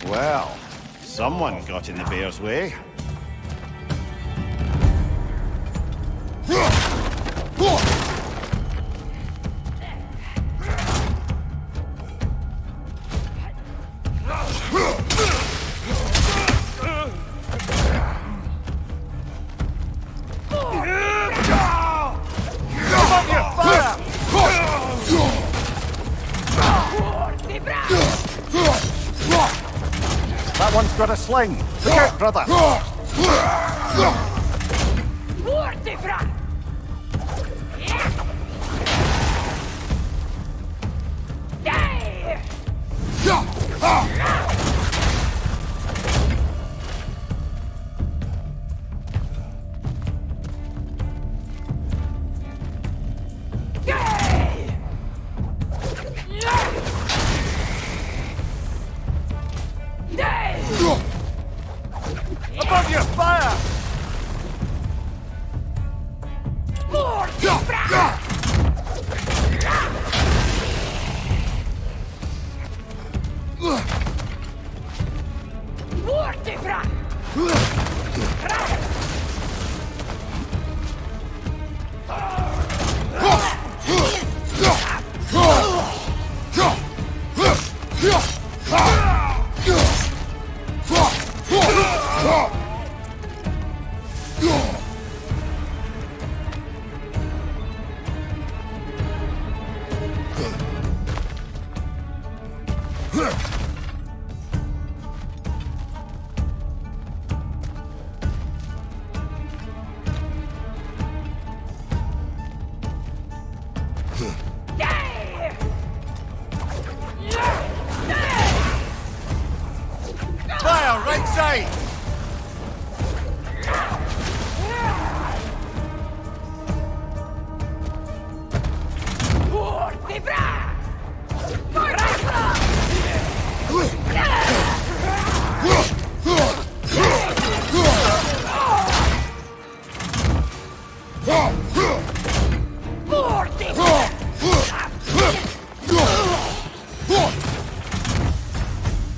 Well, someone got in the bear's way. That one's got a sling. Look out, brother. Above you, fire! Fire, right side!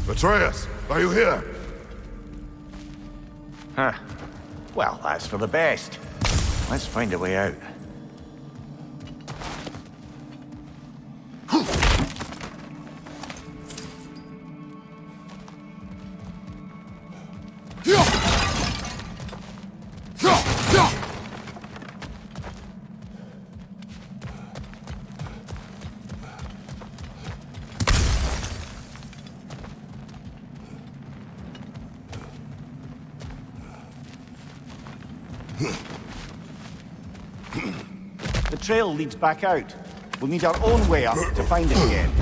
Atreus, are you here? Huh. Well, that's for the best. Let's find a way out. The trail leads back out. We'll need our own way up to find it again.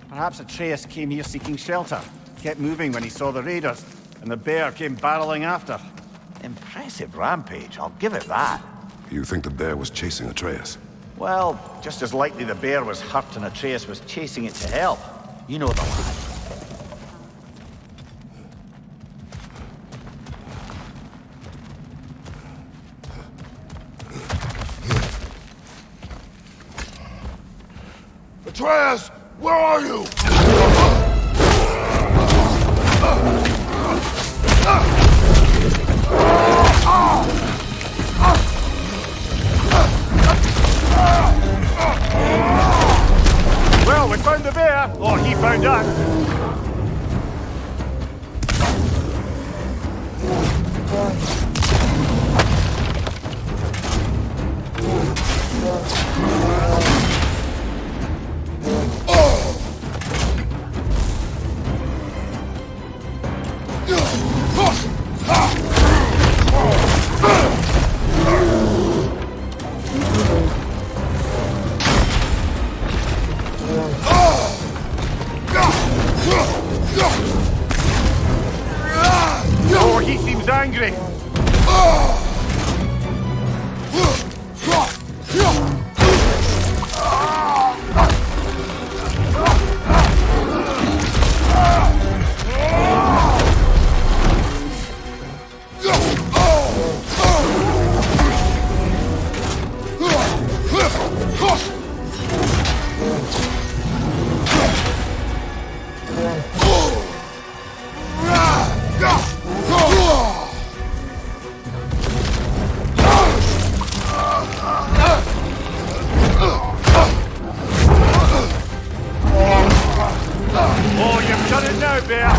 Perhaps Atreus came here seeking shelter. Kept moving when he saw the raiders, and the bear came barreling after. Impressive rampage, I'll give it that. You think the bear was chasing Atreus? Well, just as likely the bear was hurt and Atreus was chasing it to help. You know the lad. Atreus, where are you? Well, we found the bear, or he found us. Oh, he seems angry. Oh, you've done it now, Bear.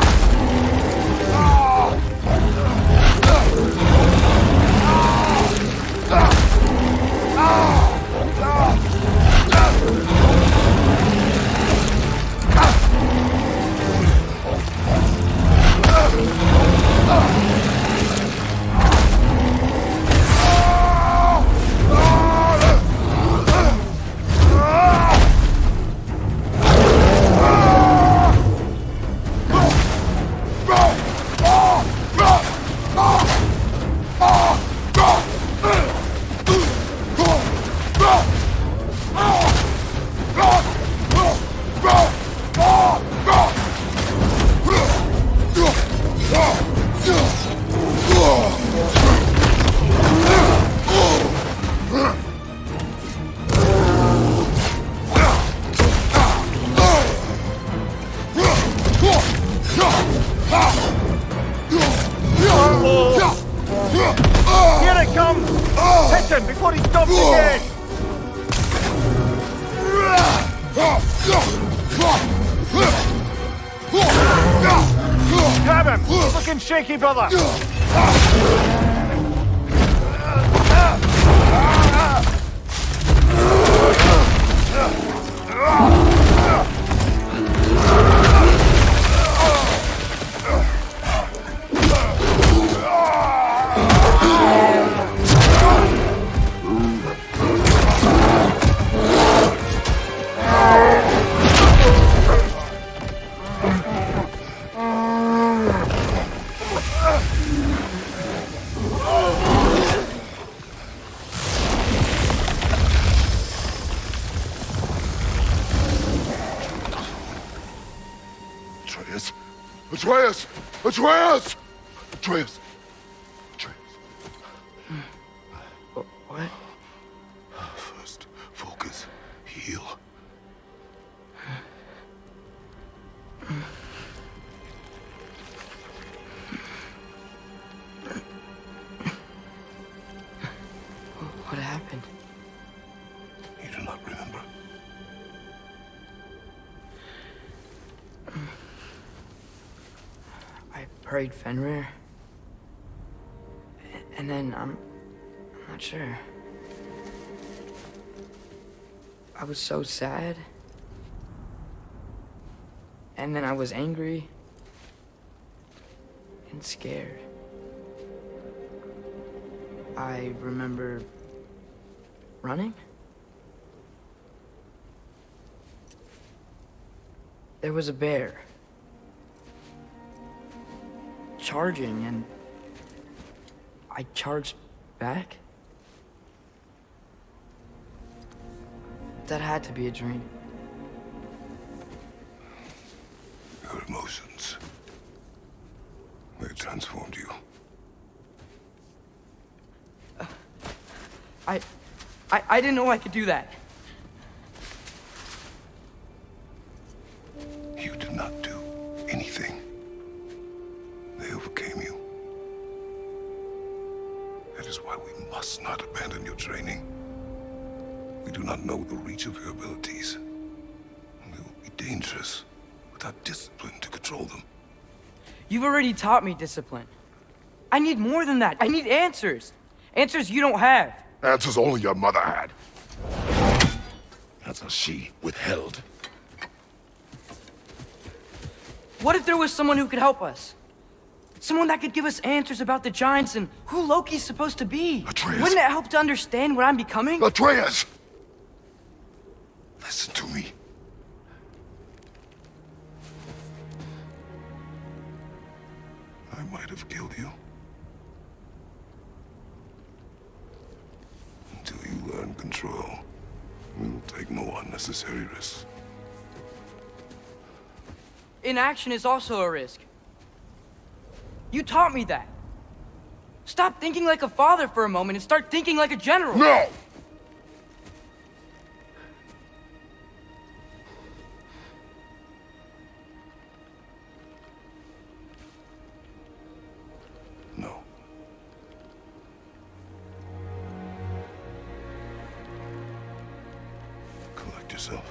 Here it comes! Hit him before he stops again! Grab him! He's looking shaky, brother! Atreus! Atreus! Atreus! Atreus! Atreus! What? First, focus. Heal. What happened? You do not remember. I prayed Fenrir. And then I'm not sure. I was so sad. And then I was angry. And scared. I remember running. There was a bear. Charging, and I charged back. That had to be a dream. Your emotions. They transformed you. I didn't know I could do that. You did not do anything. They overcame you. That is why we must not abandon your training. We do not know the reach of your abilities. And they will be dangerous without discipline to control them. You've already taught me discipline. I need more than that. I need answers. Answers you don't have. Answers only your mother had. Answer she withheld. What if there was someone who could help us? Someone that could give us answers about the giants and who Loki's supposed to be. Atreus. Wouldn't it help to understand what I'm becoming? Atreus! Listen to me. I might have killed you. Until you learn control, we will take no unnecessary risks. Inaction is also a risk. You taught me that. Stop thinking like a father for a moment and start thinking like a general. No! No. Collect yourself.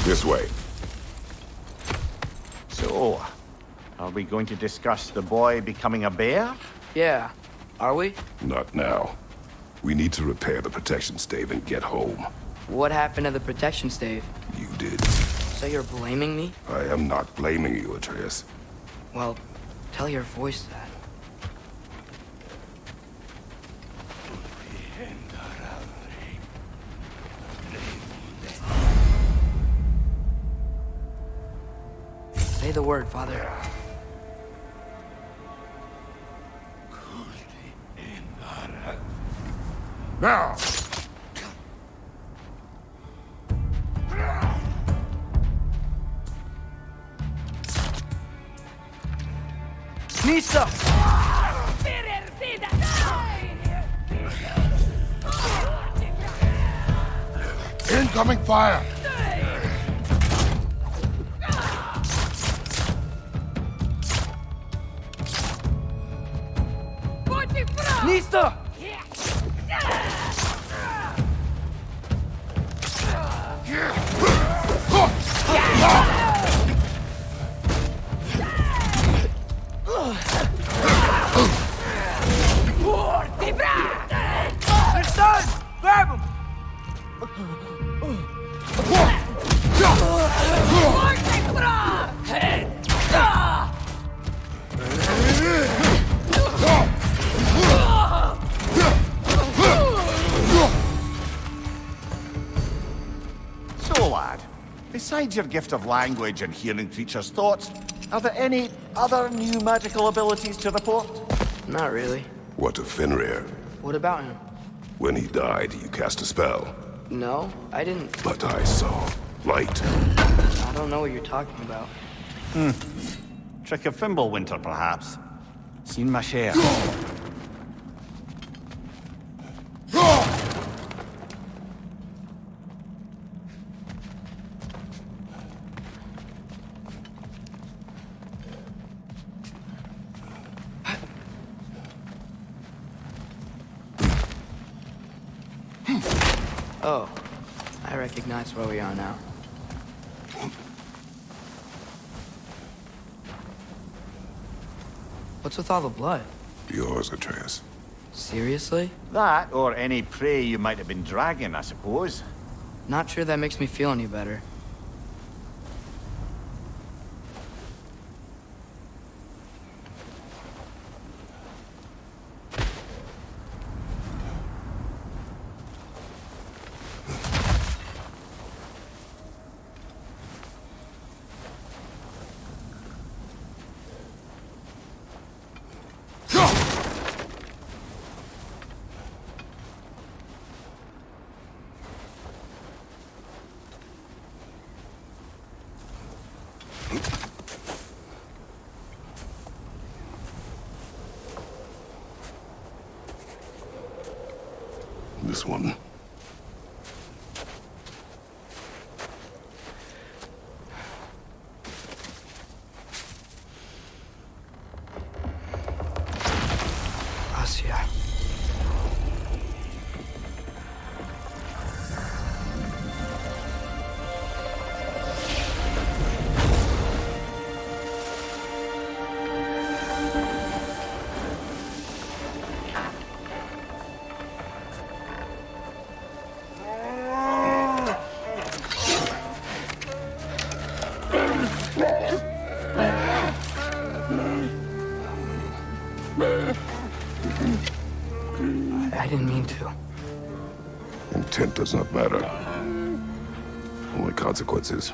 This way. So, are we going to discuss the boy becoming a bear? Yeah, are we? Not now. We need to repair the protection stave and get home. What happened to the protection stave? You did. So you're blaming me? I am not blaming you, Atreus. Well, tell your voice that. Say the word, Father. Now! Nista! Incoming fire! Nista! It's done! Grab him! So, lad, besides your gift of language and hearing creatures' thoughts, are there any other new magical abilities to report? Not really. What of Fenrir? What about him? When he died, you cast a spell. No, I didn't. But I saw light. I don't know what you're talking about. Trick of Fimbulwinter, perhaps? Seen my share. Oh, I recognize where we are now. What's with all the blood? Yours, Atreus. Seriously? That, or any prey you might have been dragging, I suppose. Not sure that makes me feel any better. this one. Gracias. I didn't mean to. Intent does not matter. Only consequences.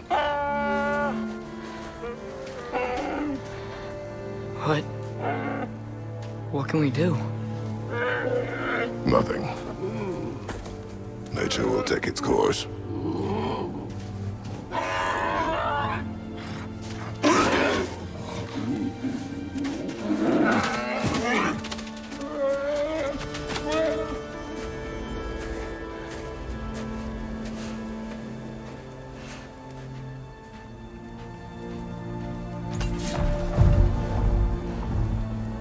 What can we do? Nothing. Nature will take its course.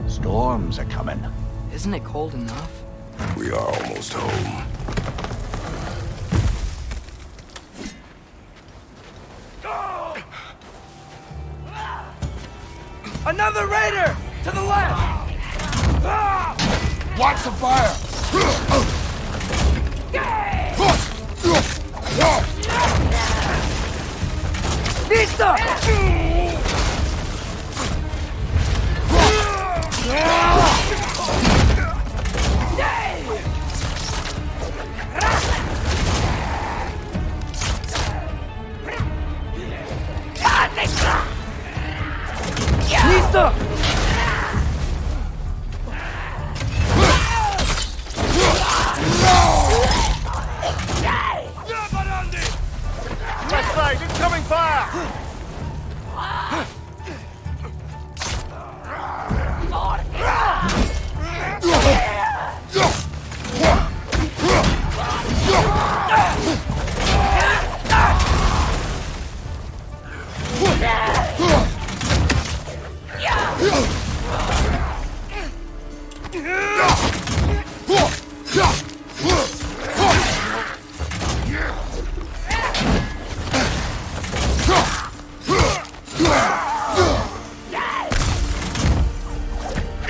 Storms are coming. Isn't it cold enough? We are almost home. Another raider! To the left! Watch the fire! Vista! Listo! Left side, incoming fire!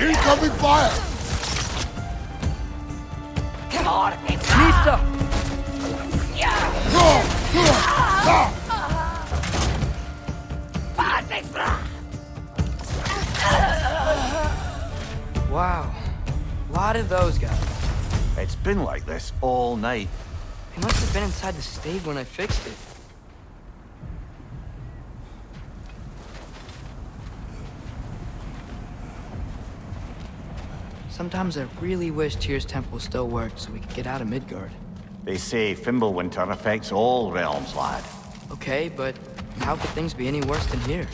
Incoming fire! Listo! Wow. A lot of those guys. It's been like this all night. They must have been inside the stave when I fixed it. Sometimes I really wish Tyr's temple still worked so we could get out of Midgard. They say Fimbulwinter affects all realms, lad. Okay, but how could things be any worse than here?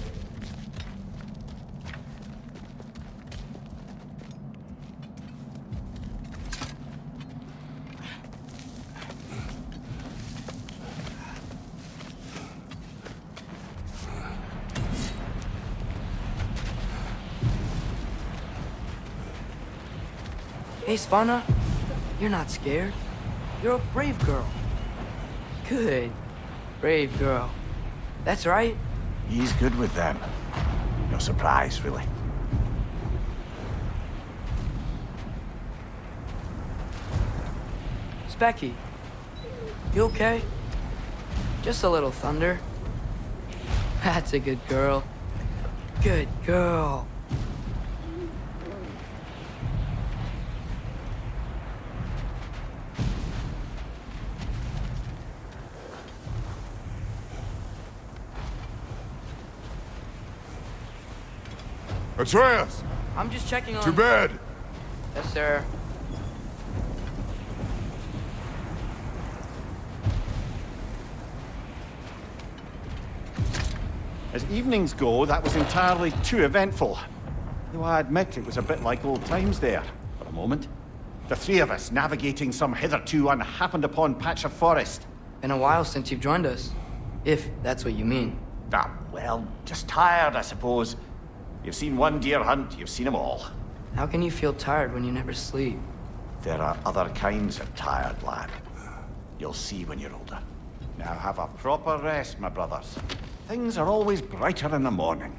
Hey, Svanna, you're not scared. You're a brave girl. Good. Brave girl. That's right. He's good with them. No surprise, really. Specky, you okay? Just a little thunder. That's a good girl. Good girl. Atreus! I'm just checking on... To bed! Yes, sir. As evenings go, that was entirely too eventful. Though I admit it was a bit like old times there, for a moment. The three of us navigating some hitherto unhappened-upon patch of forest. Been a while since you've joined us. If that's what you mean. Ah, well, just tired, I suppose. You've seen one deer hunt, you've seen them all. How can you feel tired when you never sleep? There are other kinds of tired, lad. You'll see when you're older. Now have a proper rest, my brothers. Things are always brighter in the morning.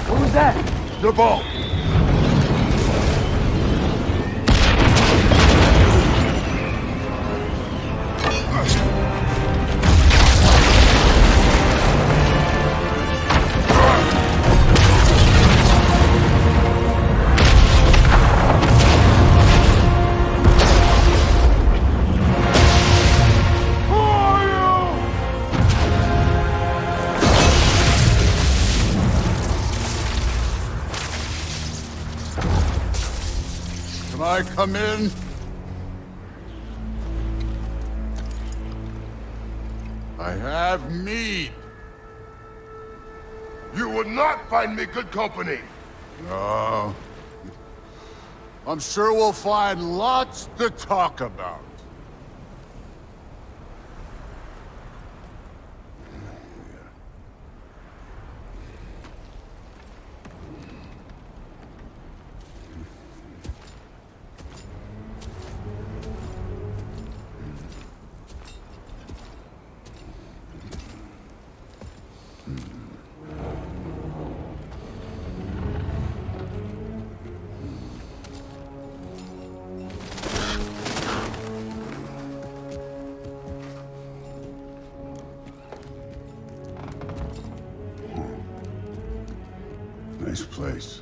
What was that? The ball! Can I come in? I have mead. You would not find me good company. No. I'm sure we'll find lots to talk about. Nice place.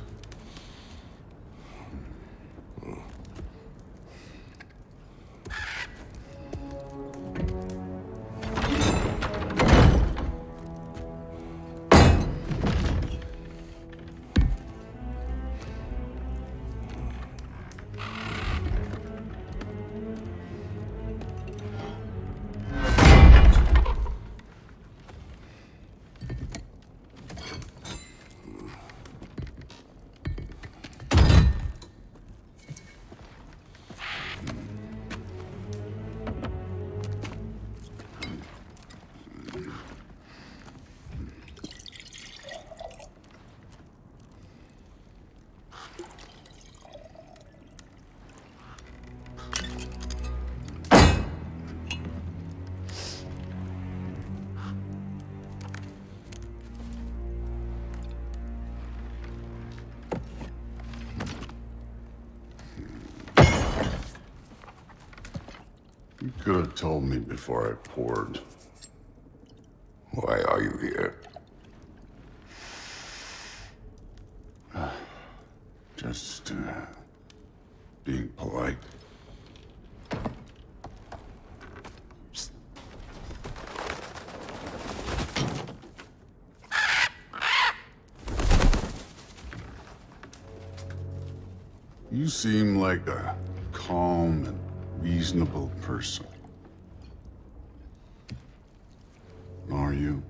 You could have told me before I poured. Why are you here? Just, being polite. You seem like a calm and reasonable person. Are you?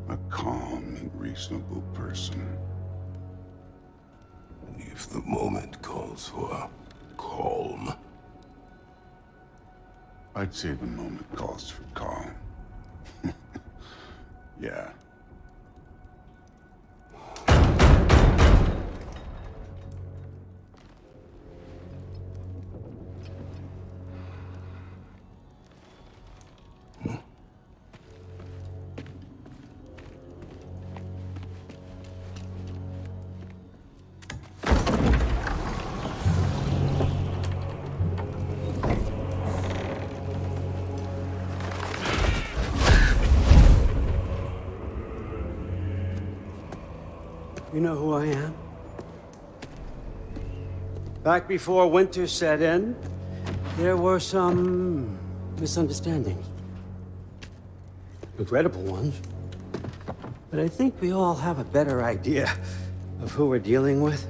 A calm and reasonable person. If the moment calls for calm. I'd say the moment calls for calm. Yeah. You know who I am? Back before winter set in, there were some misunderstandings. Regrettable ones. But I think we all have a better idea of who we're dealing with.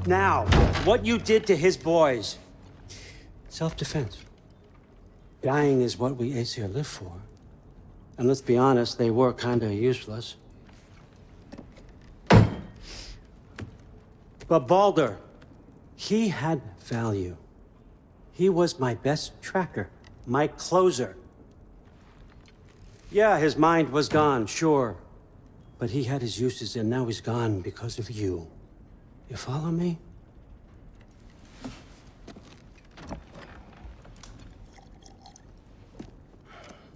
Now, what you did to his boys. Self-defense. Dying is what we Aesir live for. And let's be honest, they were kinda useless. But Baldur, he had value. He was my best tracker, my closer. Yeah, his mind was gone, sure. But he had his uses, and now he's gone because of you. You follow me?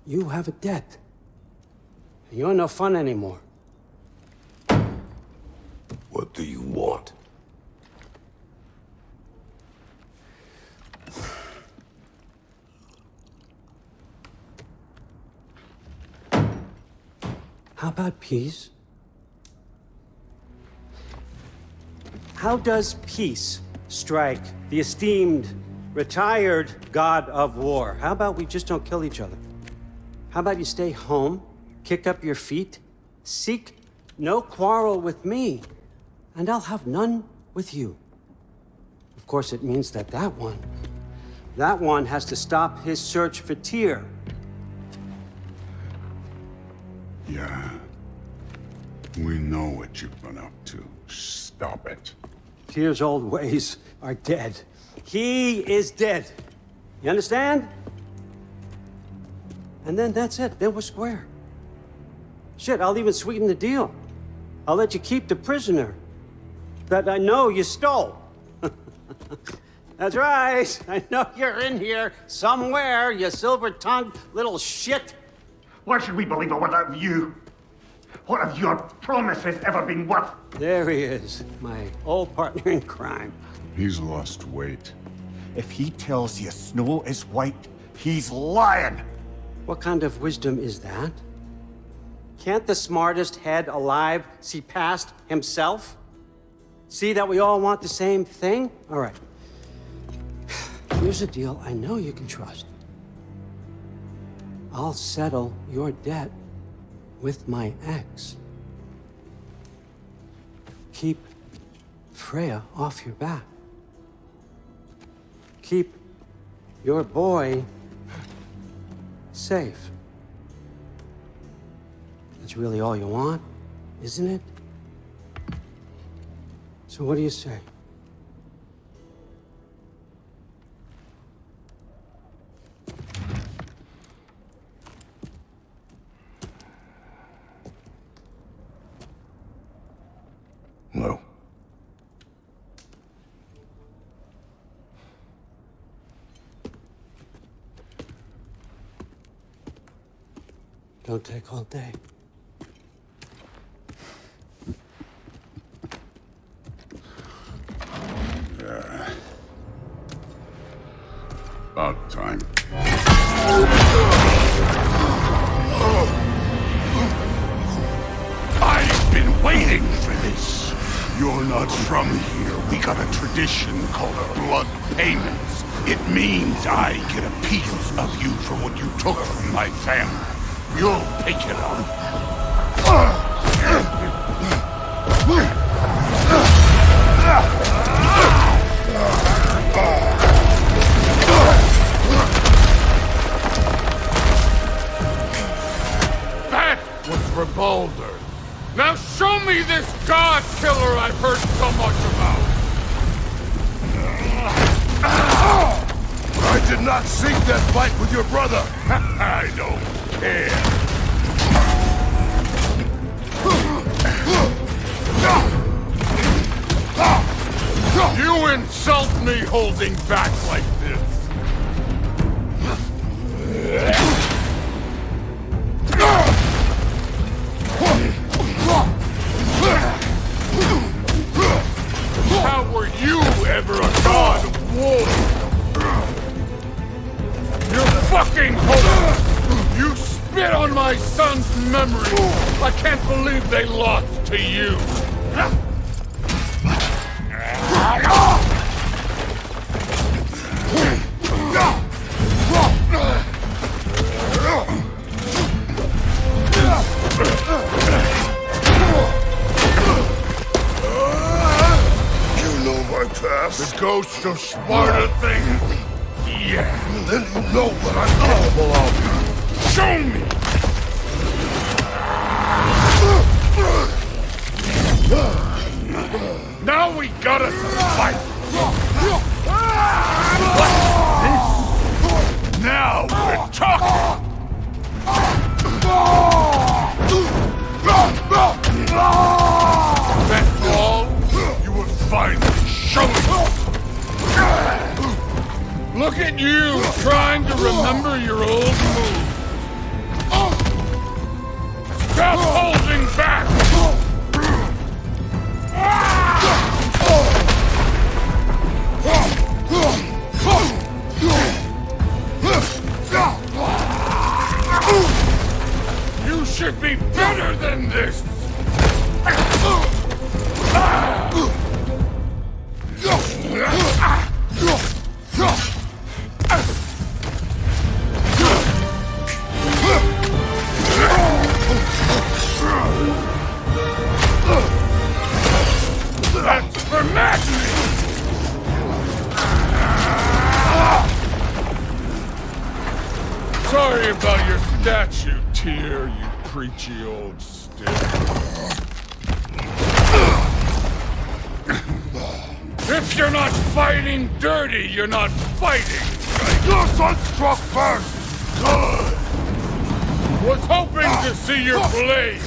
You have a debt. You're no fun anymore. What do you want? How about peace? How does peace strike the esteemed, retired god of war? How about we just don't kill each other? How about you stay home, kick up your feet, seek no quarrel with me, and I'll have none with you. Of course, it means that that one has to stop his search for Tyr. Yeah. We know what you've been up to. Stop it. Tyr's old ways are dead. He is dead. You understand? And then that's it. Then we're square. Shit, I'll even sweeten the deal. I'll let you keep the prisoner that I know you stole. That's right. I know you're in here somewhere, you silver-tongued little shit. Why should we believe a word out of you? What have your promises ever been worth? There he is, my old partner in crime. He's lost weight. If he tells you snow is white, he's lying. What kind of wisdom is that? Can't the smartest head alive see past himself? See that we all want the same thing? All right. Here's a deal I know you can trust. I'll settle your debt with my ex. Keep Freya off your back. Keep your boy safe. That's really all you want, isn't it? So what do you say? No. Don't take all day. About time. I've been waiting for this. You're not from here. We got a tradition called blood payments. It means I get a piece of you for what you took from my family. You'll pick it up. That was for Baldur. Now show me this god killer I've heard so much about. I did not seek that fight with your brother. I don't care. You insult me holding back like this. How were you ever a god of war? You're fucking hope! You spit on my son's memory! I can't believe they lost to you! You know my The ghost of Sparta thing? Yeah. Then you know what I'm capable of. Show me! Now we gotta fight! Now we're talking! That's all? You were finally showing! Look at you, trying to remember your old moves! Stop holding back! You should be better than this! That's for madness! Sorry about your statue, Tyr, you preachy old stick. If you're not fighting dirty, you're not fighting! Your son struck first! Good! Was hoping to see your blade!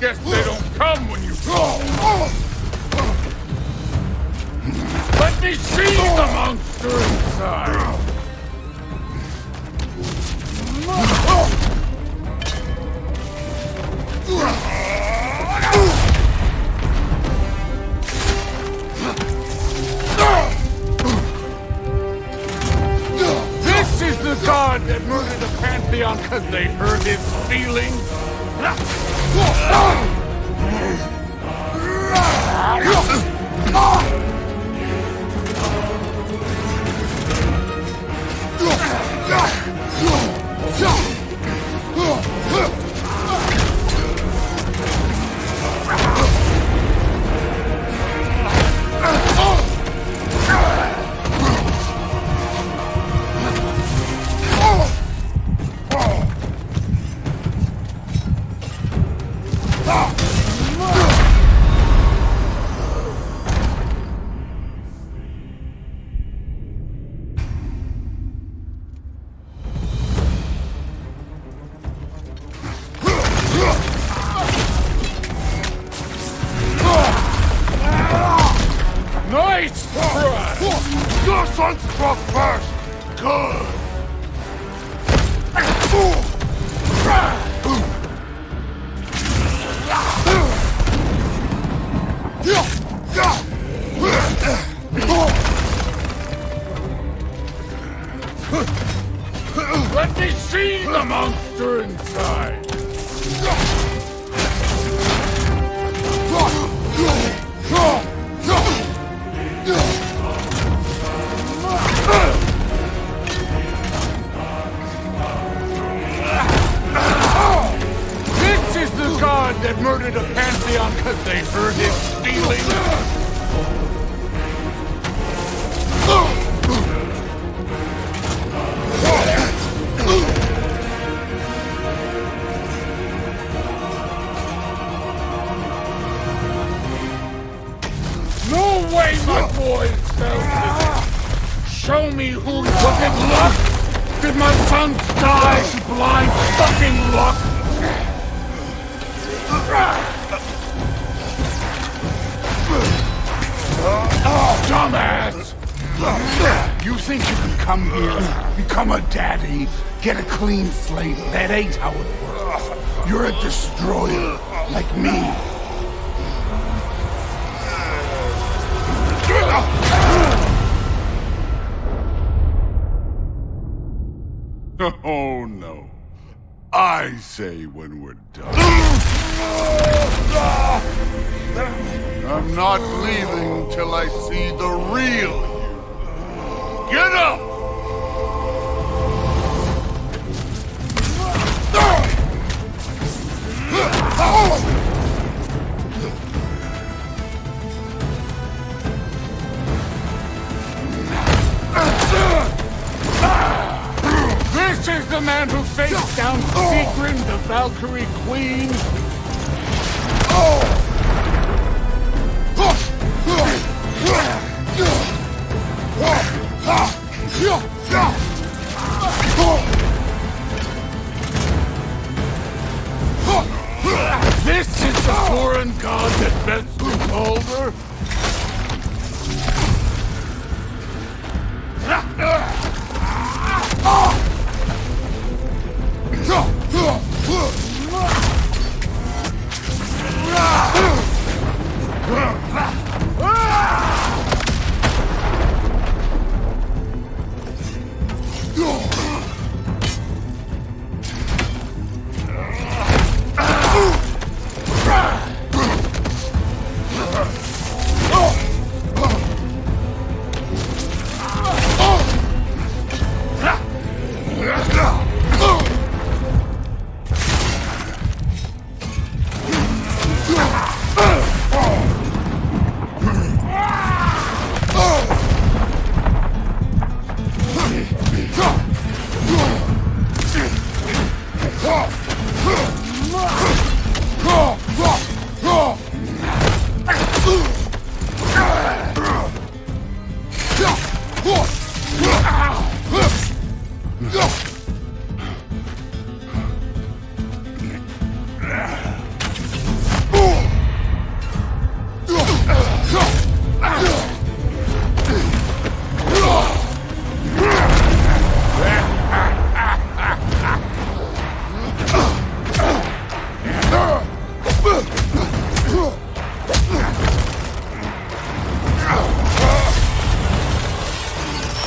Guess they don't come when you call! Let me see the monster inside! This is the god that murdered the Pantheon because they hurt his feelings? Nice try! Your son struck first! Good! Let me see the monster inside! This is the god that murdered a Pantheon because they hurt his feelings! No way my boy fell to this! Show me who took it, luck! Did my son die to blind fucking luck? Dumbass! You think you can come here, become a daddy, get a clean slate? That ain't how it works. You're a destroyer, like me. Oh no. I say when we're done. I'm not leaving till I see the real you. Get up! Sigrun, the Valkyrie Queen? This is the foreign god that best took over?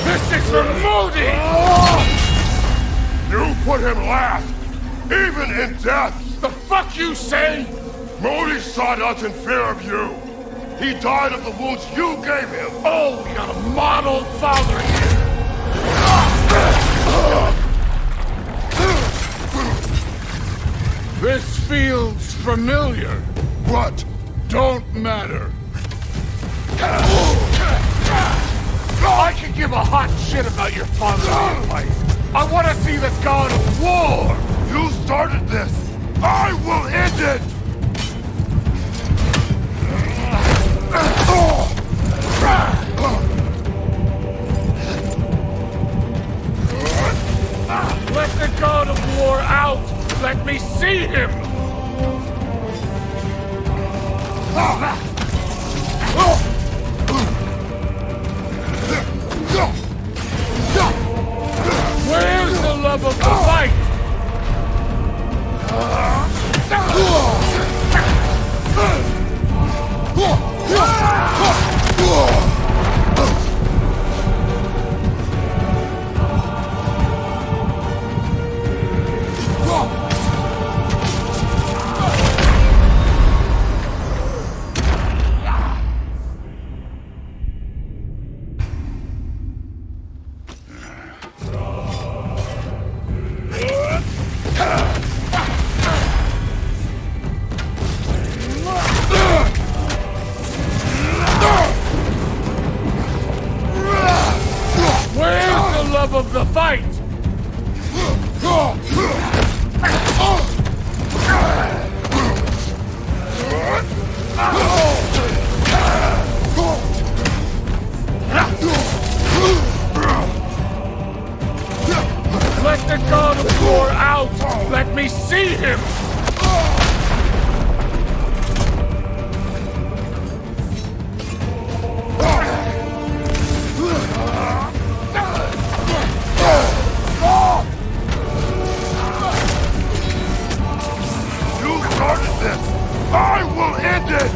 This is for Modi! You put him last, even in death! The fuck you say? Modi sought us in fear of you. He died of the wounds you gave him. Oh, we got a model father here. This feels familiar. What? Don't matter. I can give a hot shit about your fatherly advice. I want to see the god of war! You started this! I will end it! Let the god of war out! Let me see him! Where's the love of the fight? Of the fight! Let the god of war out! Let me see him! I will end it!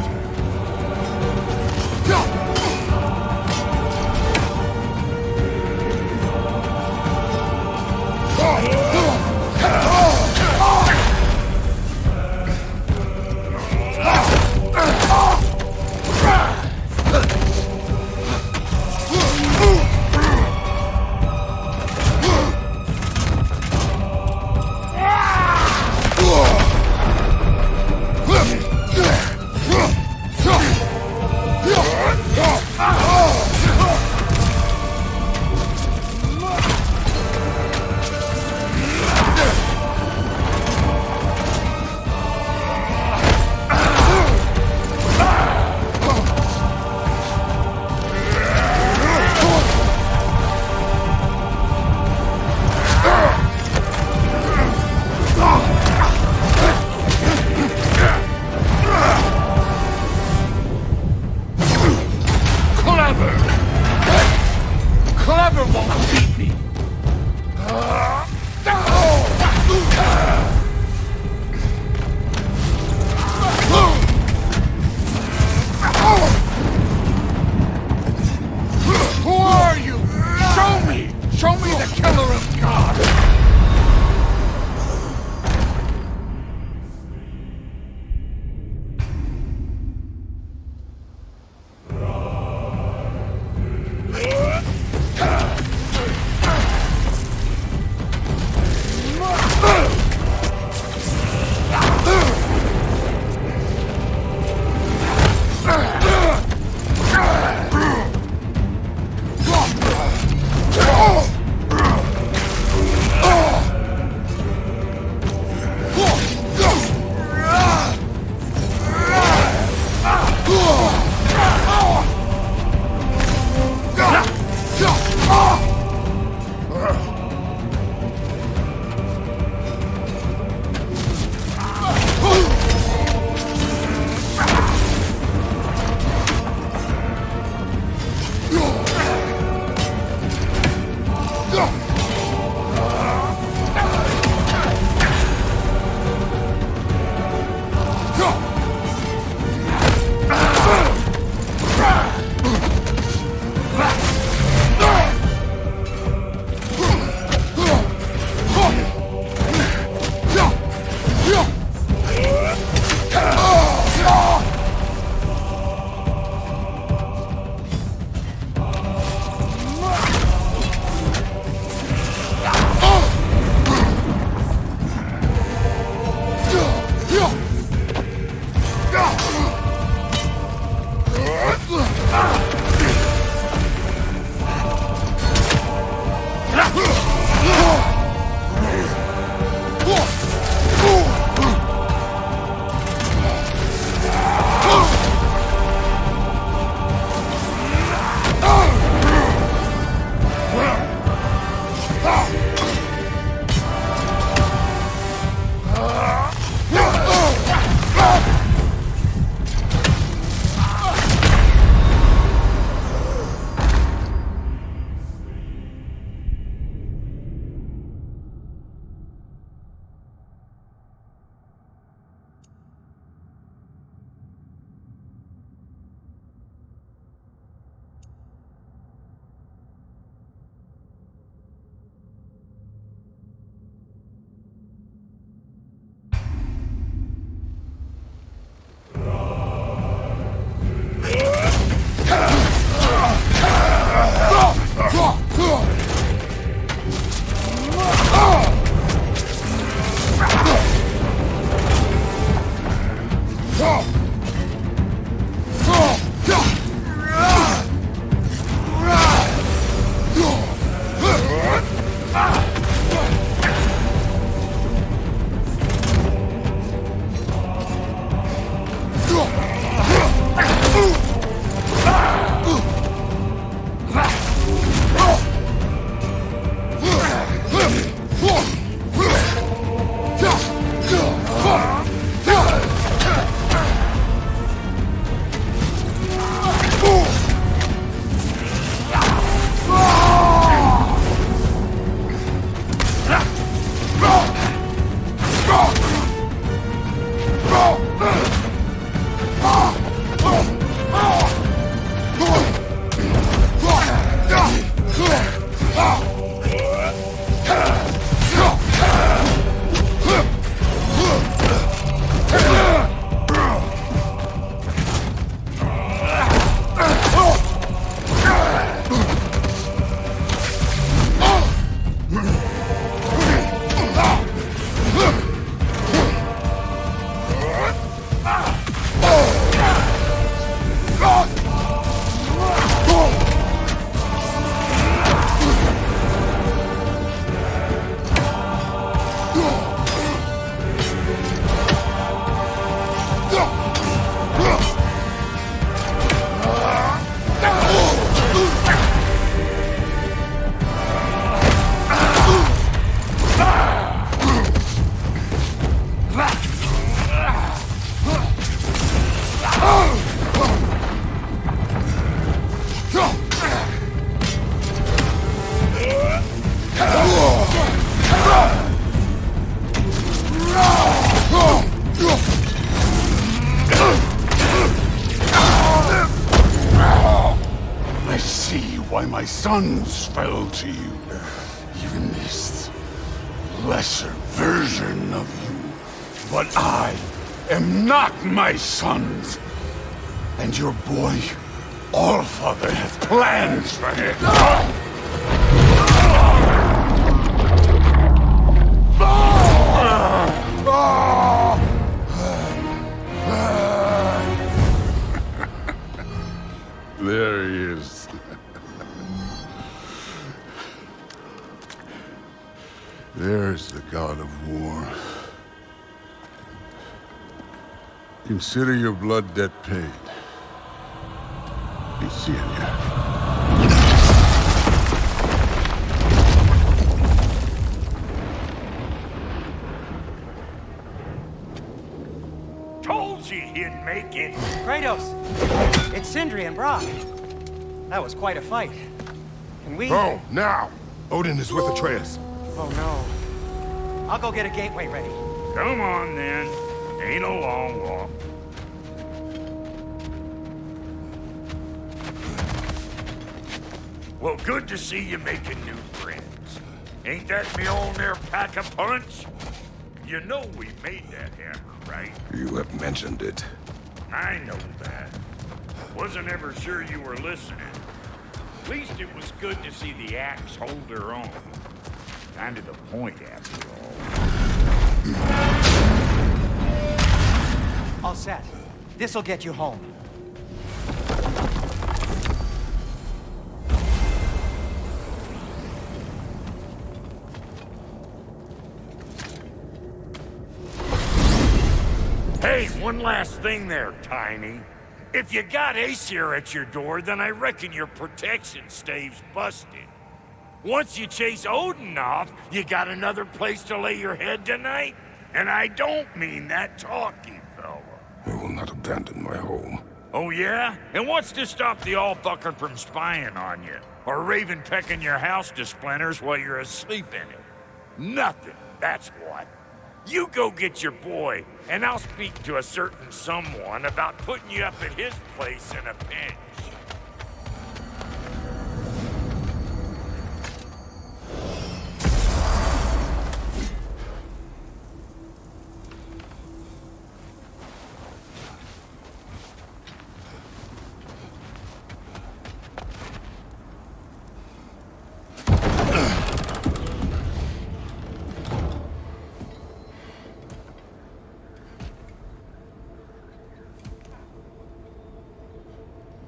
why my sons fell to you. Even this lesser version of you. But I am not my sons. And your boy, Allfather, has plans for him. There he is. There's the god of war. Consider your blood debt paid. Be seeing ya. Told you he'd make it. Kratos! It's Sindri and Brock. That was quite a fight. And we... Go, now! Odin is with Atreus. Oh, no. I'll go get a gateway ready. Come on, then. Ain't a long walk. Well, good to see you making new friends. Ain't that me old there pack a punch? You know we made that hammer, right? You have mentioned it. I know that. Wasn't ever sure you were listening. At least it was good to see the axe hold her own. Kind of the point, after all. All set. This'll get you home. Hey, one last thing there, Tiny. If you got Aesir at your door, then I reckon your protection stave's busted. Once you chase Odin off, you got another place to lay your head tonight? And I don't mean that talky fella. I will not abandon my home. Oh yeah? And what's to stop the all-fucker from spying on you? Or Raven pecking your house to splinters while you're asleep in it? Nothing, that's what. You go get your boy, and I'll speak to a certain someone about putting you up at his place in a pinch.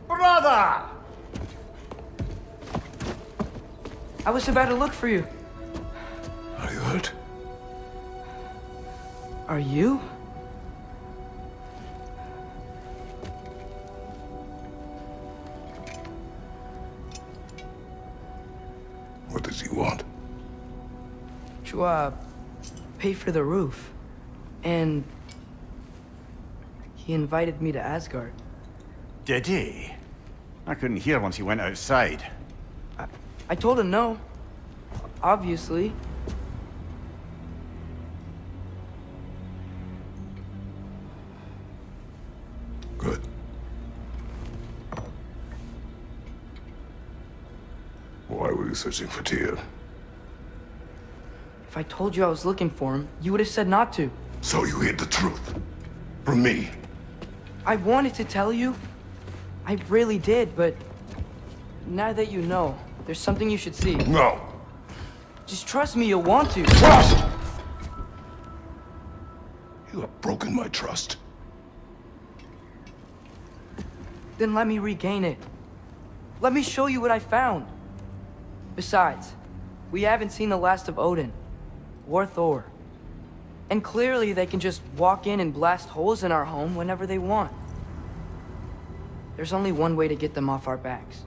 Brother! I was about to look for you. Are you hurt? Are you? What does he want? To, pay for the roof. And he invited me to Asgard. Did he? I couldn't hear once he went outside. I told him no. Obviously. Good. Why were you searching for Tyr? If I told you I was looking for him, you would have said not to. So you hid the truth. From me. I wanted to tell you. I really did, but now that you know, there's something you should see. No. Just trust me, you'll want to. Trust! You have broken my trust. Then let me regain it. Let me show you what I found. Besides, we haven't seen the last of Odin or Thor. And clearly they can just walk in and blast holes in our home whenever they want. There's only one way to get them off our backs.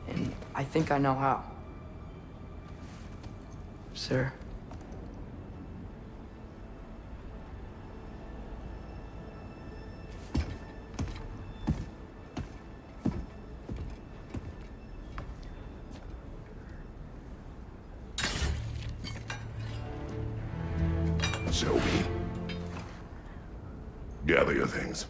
And I think I know how. Sir. Sylvie. Gather your things.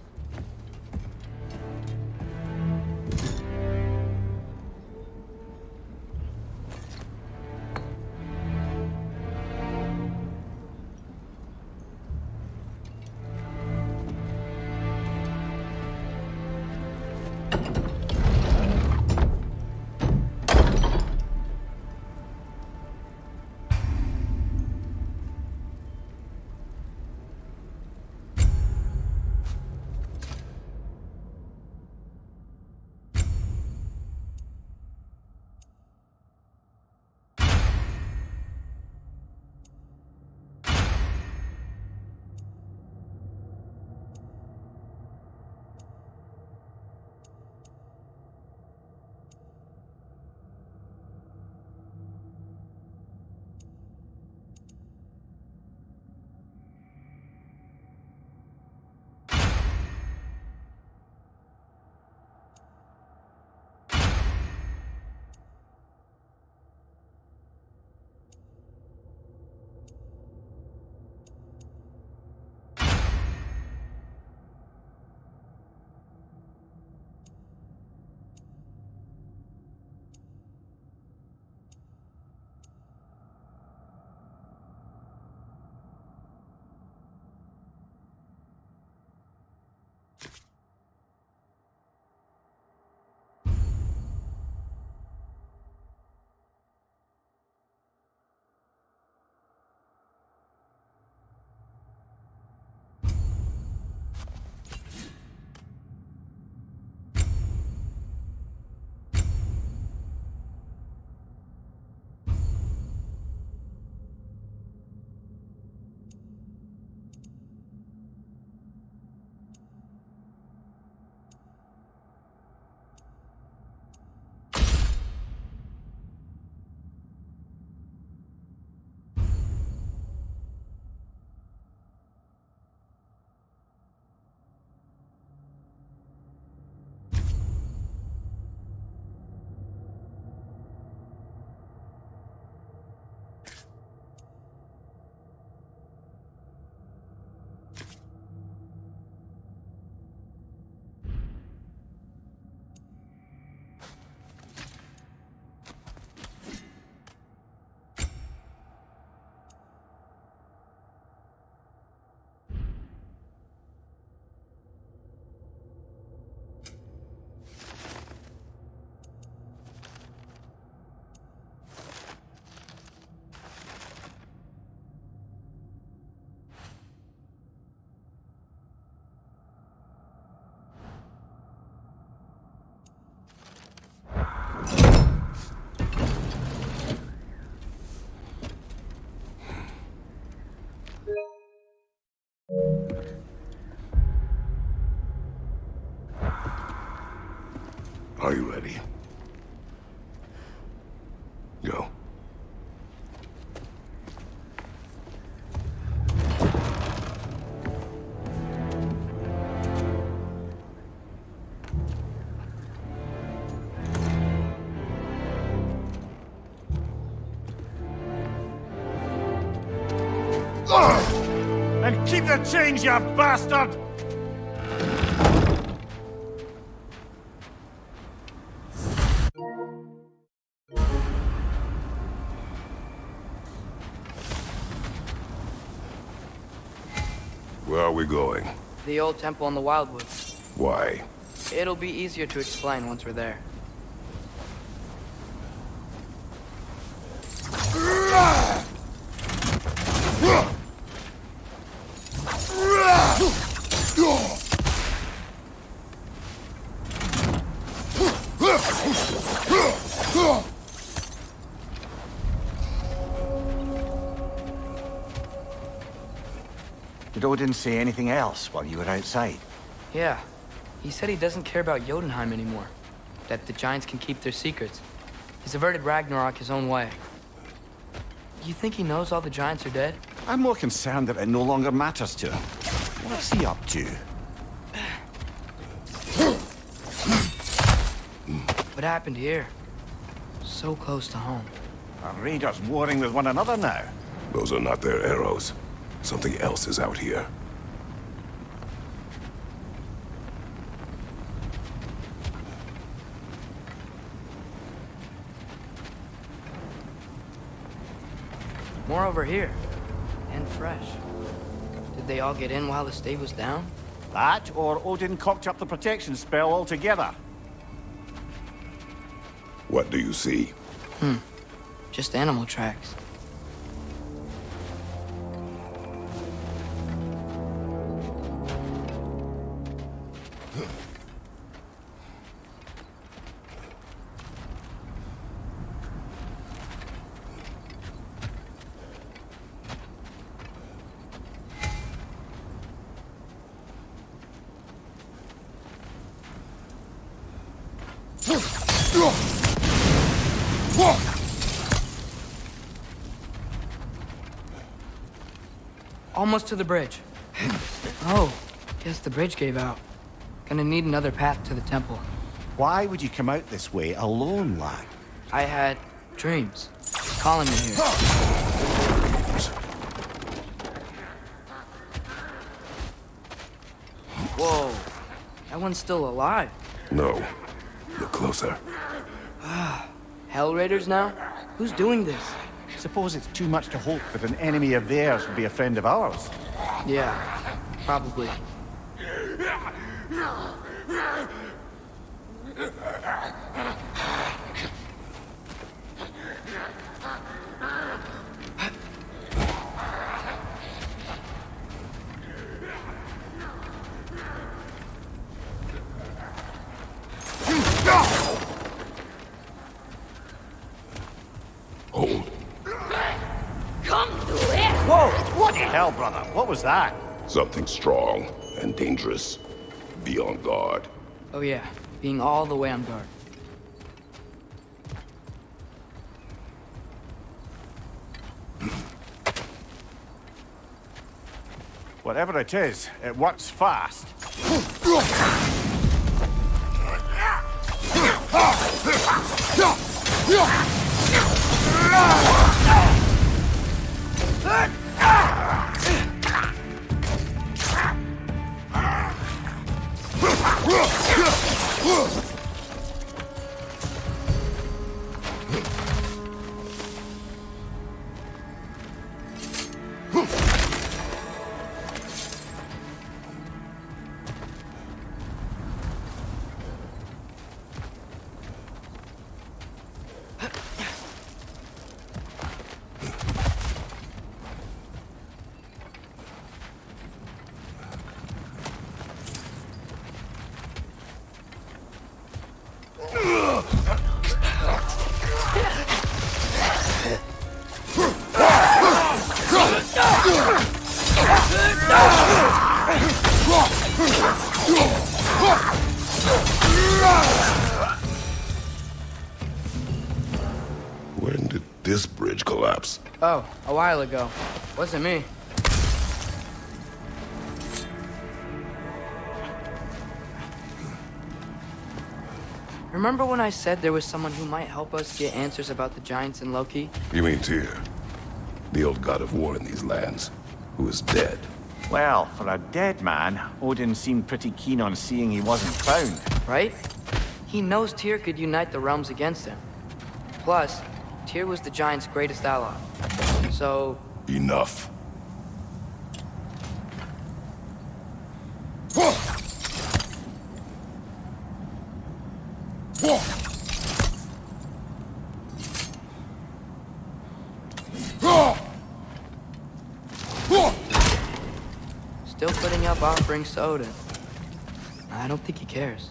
Are you ready? Go. And keep the change, you bastard! Where are we going? The old temple in the Wildwoods. Why? It'll be easier to explain once we're there. Did Odin say anything else while you were outside? Yeah. He said he doesn't care about Jotunheim anymore. That the giants can keep their secrets. He's averted Ragnarok his own way. You think he knows all the giants are dead? I'm more concerned that it no longer matters to him. What's he up to? What happened here? So close to home. Our raiders warring with one another now. Those are not their arrows. Something else is out here. More over here. And fresh. Did they all get in while the stave was down? That, or Odin cocked up the protection spell altogether. What do you see? Just animal tracks. Almost to the bridge. Oh, guess the bridge gave out. Gonna need another path to the temple. Why would you come out this way alone, lad? I had dreams calling me here. Whoa, that one's still alive. No. Look closer. Hell Raiders now? Who's doing this? Suppose it's too much to hope that an enemy of theirs would be a friend of ours. Yeah, probably. Hold. Whoa! What the hell, brother? What was that? Something strong and dangerous. Be on guard. Oh yeah, being all the way on guard. Whatever it is, it works fast. this bridge collapse? Oh, a while ago. Wasn't me. Remember when I said there was someone who might help us get answers about the giants and Loki? You mean Tyr, the old god of war in these lands, who is dead? Well, for a dead man, Odin seemed pretty keen on seeing he wasn't found. Right? He knows Tyr could unite the realms against him. Plus, Tyr was the giant's greatest ally. So... Enough. Still putting up offerings to Odin. I don't think he cares.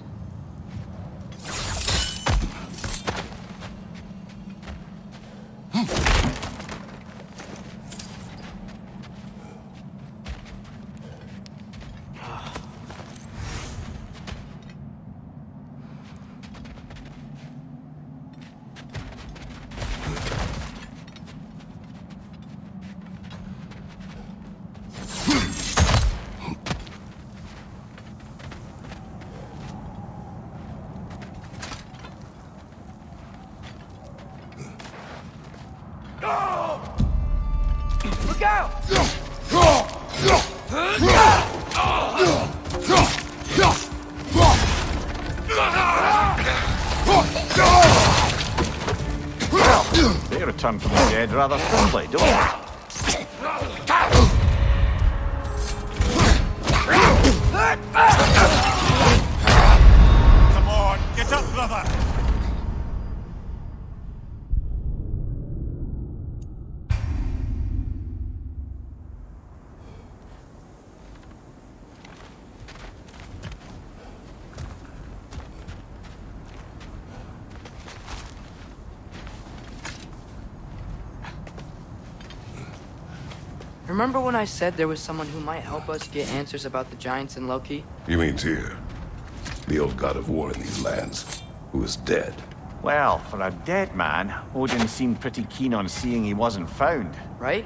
Look out! They return from the dead rather quickly, don't they? Come on, get up, brother! Remember when I said there was someone who might help us get answers about the giants and Loki? You mean Tyr, the old god of war in these lands, who is dead? Well, for a dead man, Odin seemed pretty keen on seeing he wasn't found. Right?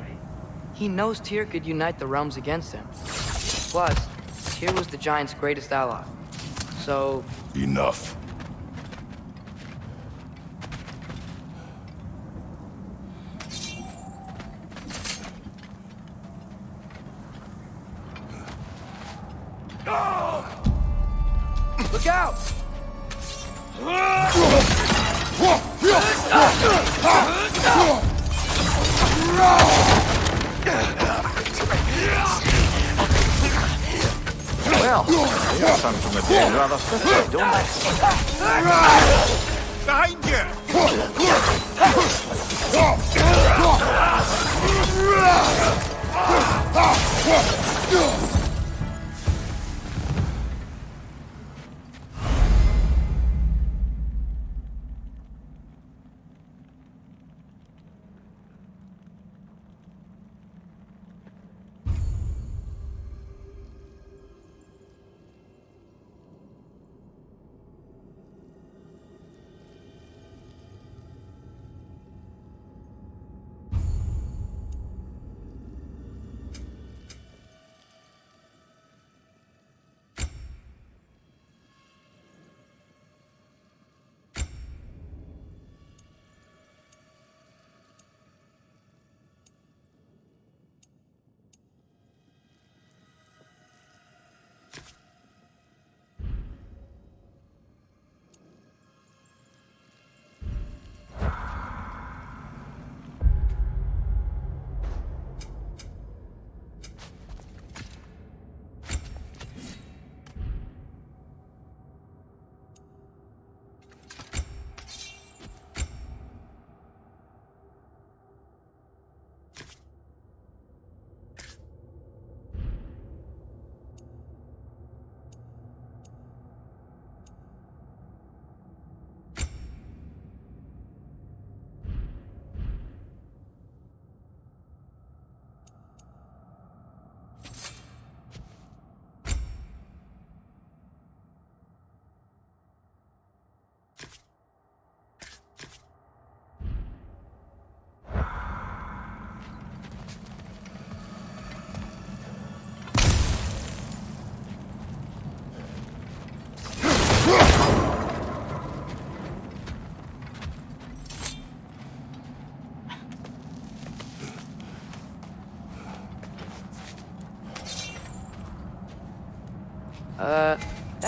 He knows Tyr could unite the realms against him. Plus, Tyr was the giant's greatest ally. So... Enough. Look out! Well, they return from the dead rather swiftly, don't they? Behind you!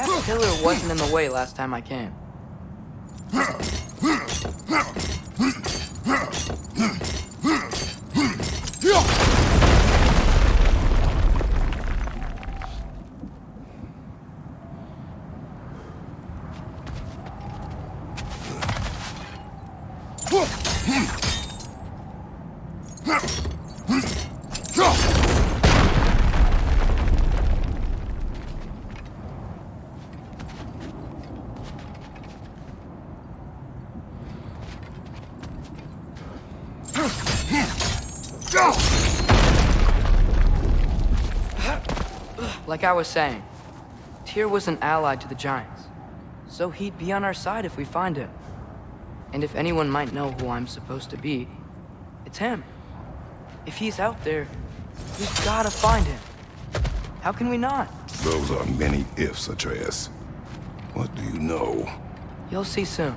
That pillar wasn't in the way last time I came. Like I was saying, Tyr was an ally to the Giants, so he'd be on our side if we find him. And if anyone might know who I'm supposed to be, it's him. If he's out there, we've gotta find him. How can we not? Those are many ifs, Atreus. What do you know? You'll see soon.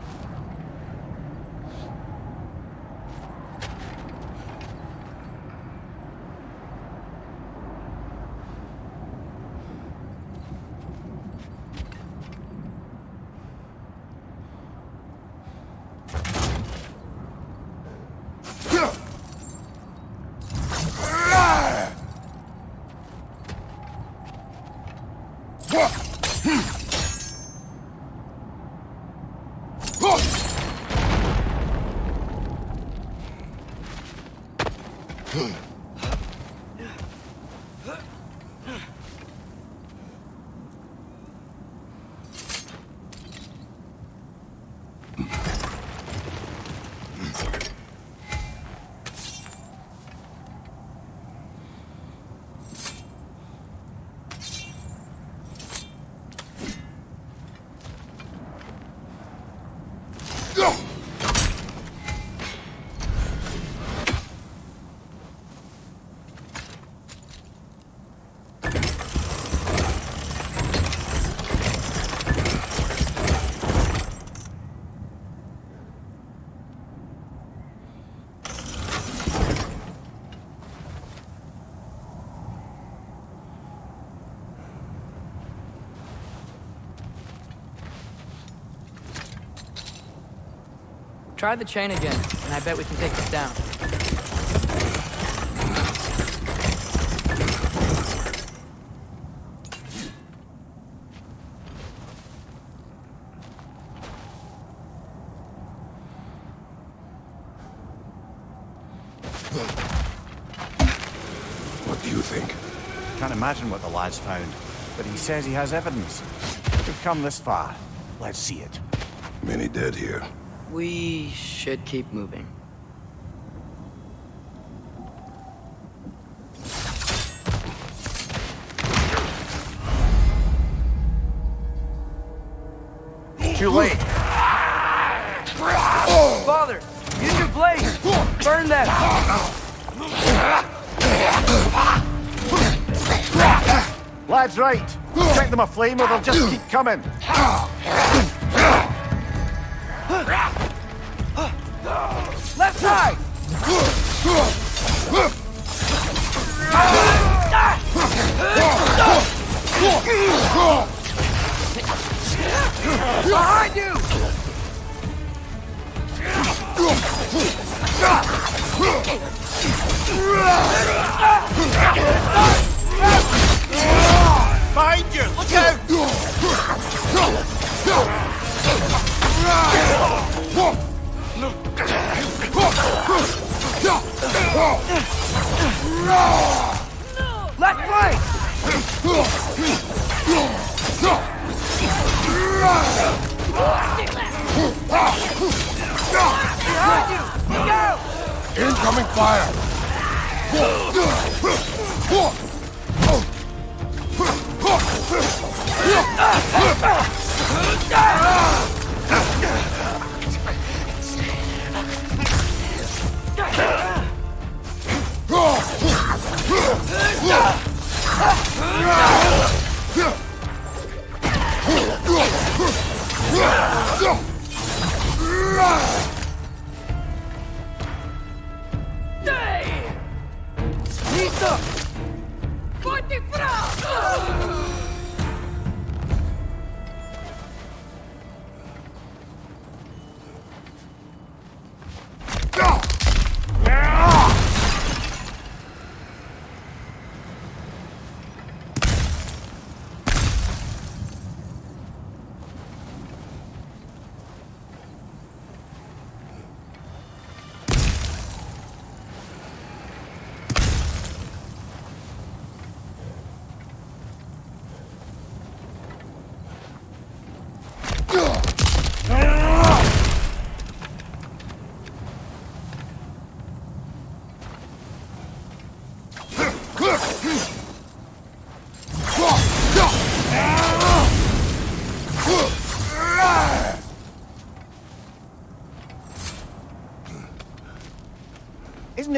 Try the chain again, and I bet we can take this down. What do you think? Can't imagine what the lad's found, but he says he has evidence. We've come this far. Let's see it. Many dead here. We should keep moving. Too late. Father, use your blade! Burn them! Lad's right. Check them aflame or they'll just keep coming. Left side! Behind you! Behind you! Look out! Left flank! Behind you! Go! Incoming fire! Nito! Forti fra!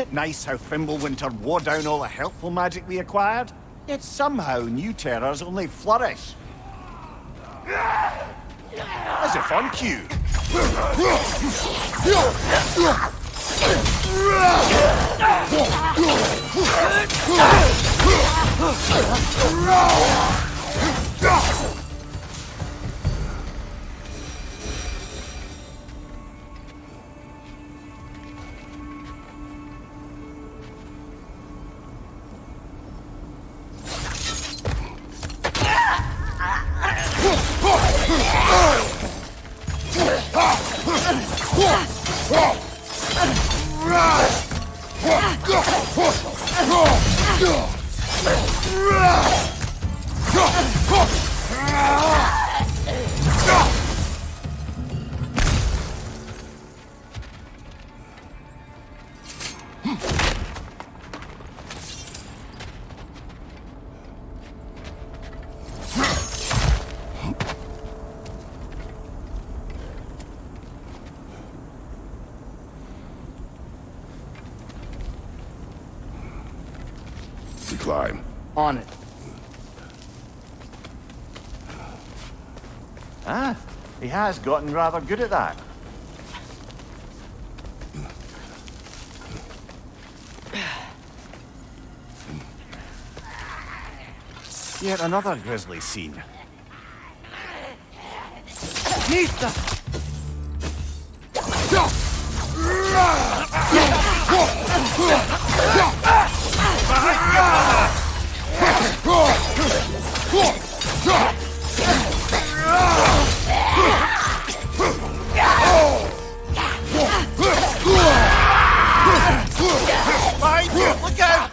it nice how Fimbulwinter wore down all the helpful magic we acquired? Yet somehow new terrors only flourish. As if on cue. We climb. On it. Ah, he has gotten rather good at that. Yet another grisly scene. Nista! Behind you! Look out!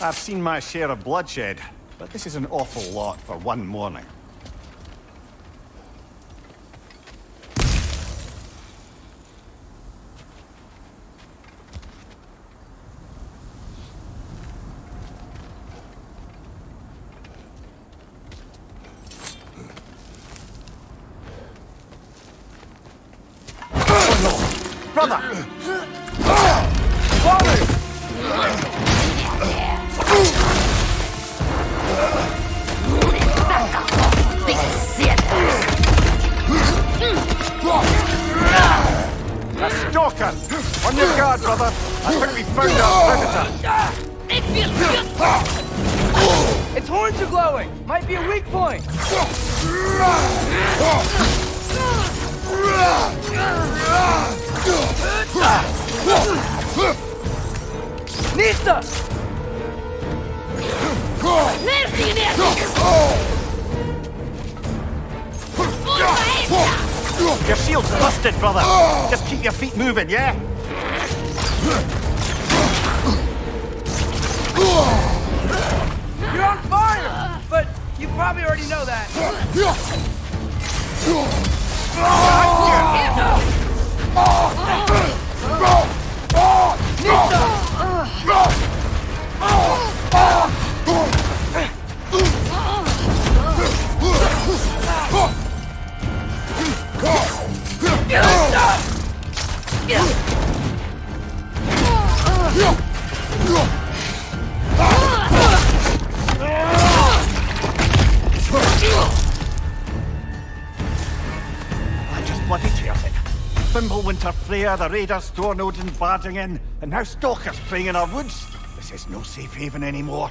I've seen my share of bloodshed, but this is an awful lot for one morning. Brother! A stalker! On your guard, brother! I think we found our predator! Its horns are glowing! Might be a weak point! Nista! Your shield's busted, brother! Just keep your feet moving, yeah? You're on fire! But you probably already know that. I just bloody tears it. Fimbulwinter Freya, the raiders, Thorn Odin barging in, and now stalkers preying in our woods. This is no safe haven anymore.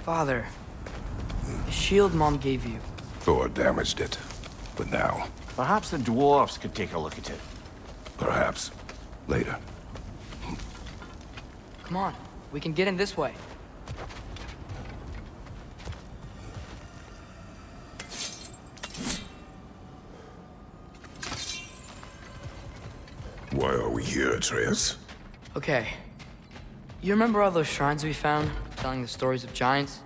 Father, the shield Mom gave you. Thor damaged it. But now, Perhaps the dwarves could take a look at it. perhaps, later. Come on, we can get in this way. Why are we here, Atreus? Okay. You remember all those shrines we found, telling the stories of giants?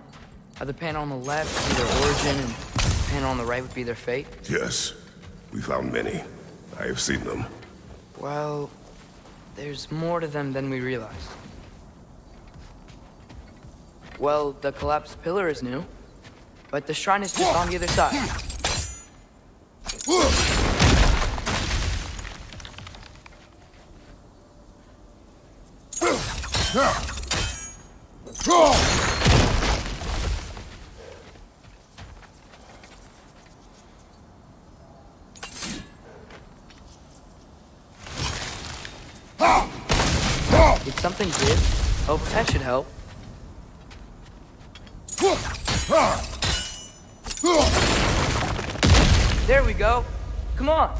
How the panel on the left would be their origin, and the panel on the right would be their fate? Yes. We found many. I have seen them. Well, there's more to them than we realized. Well, the collapsed pillar is new, but the shrine is just on the other side. Did something give? Oh, that should help. There we go. Come on.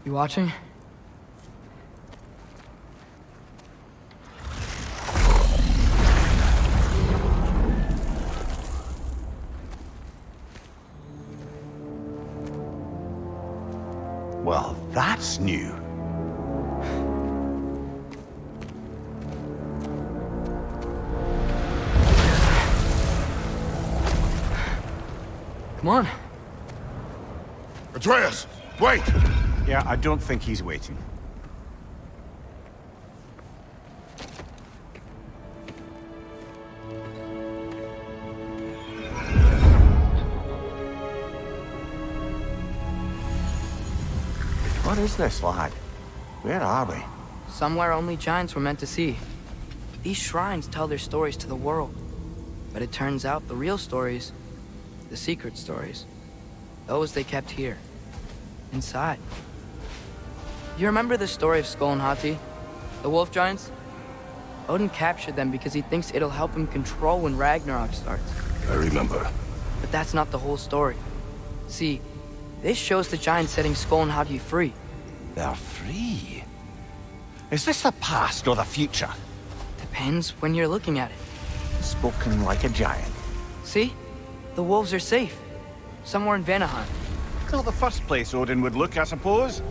You watching? Well, that's new. Come on. Atreus, wait! Yeah, I don't think he's waiting. What is this, lad? Where are we? Somewhere only giants were meant to see. These shrines tell their stories to the world. But it turns out the real stories, the secret stories, those they kept here, inside. You remember the story of Skull and Hati? The wolf giants? Odin captured them because he thinks it'll help him control when Ragnarok starts. I remember. But that's not the whole story. See, this shows the giants setting Skull and Hati free. They're free. Is this the past or the future? Depends when you're looking at it. Spoken like a giant. See? The wolves are safe. Somewhere in Vanaheim. Not the first place Odin would look, I suppose.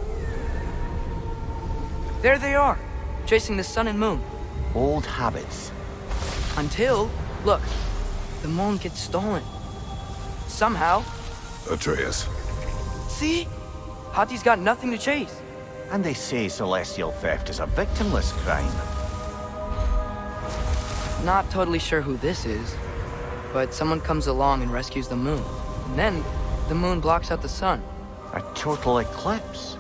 There they are, chasing the sun and moon. Old habits. Until, look, the moon gets stolen. Somehow. Atreus. See? Hati's got nothing to chase. And they say celestial theft is a victimless crime. Not totally sure who this is, but someone comes along and rescues the moon. And then, the moon blocks out the sun. A total eclipse.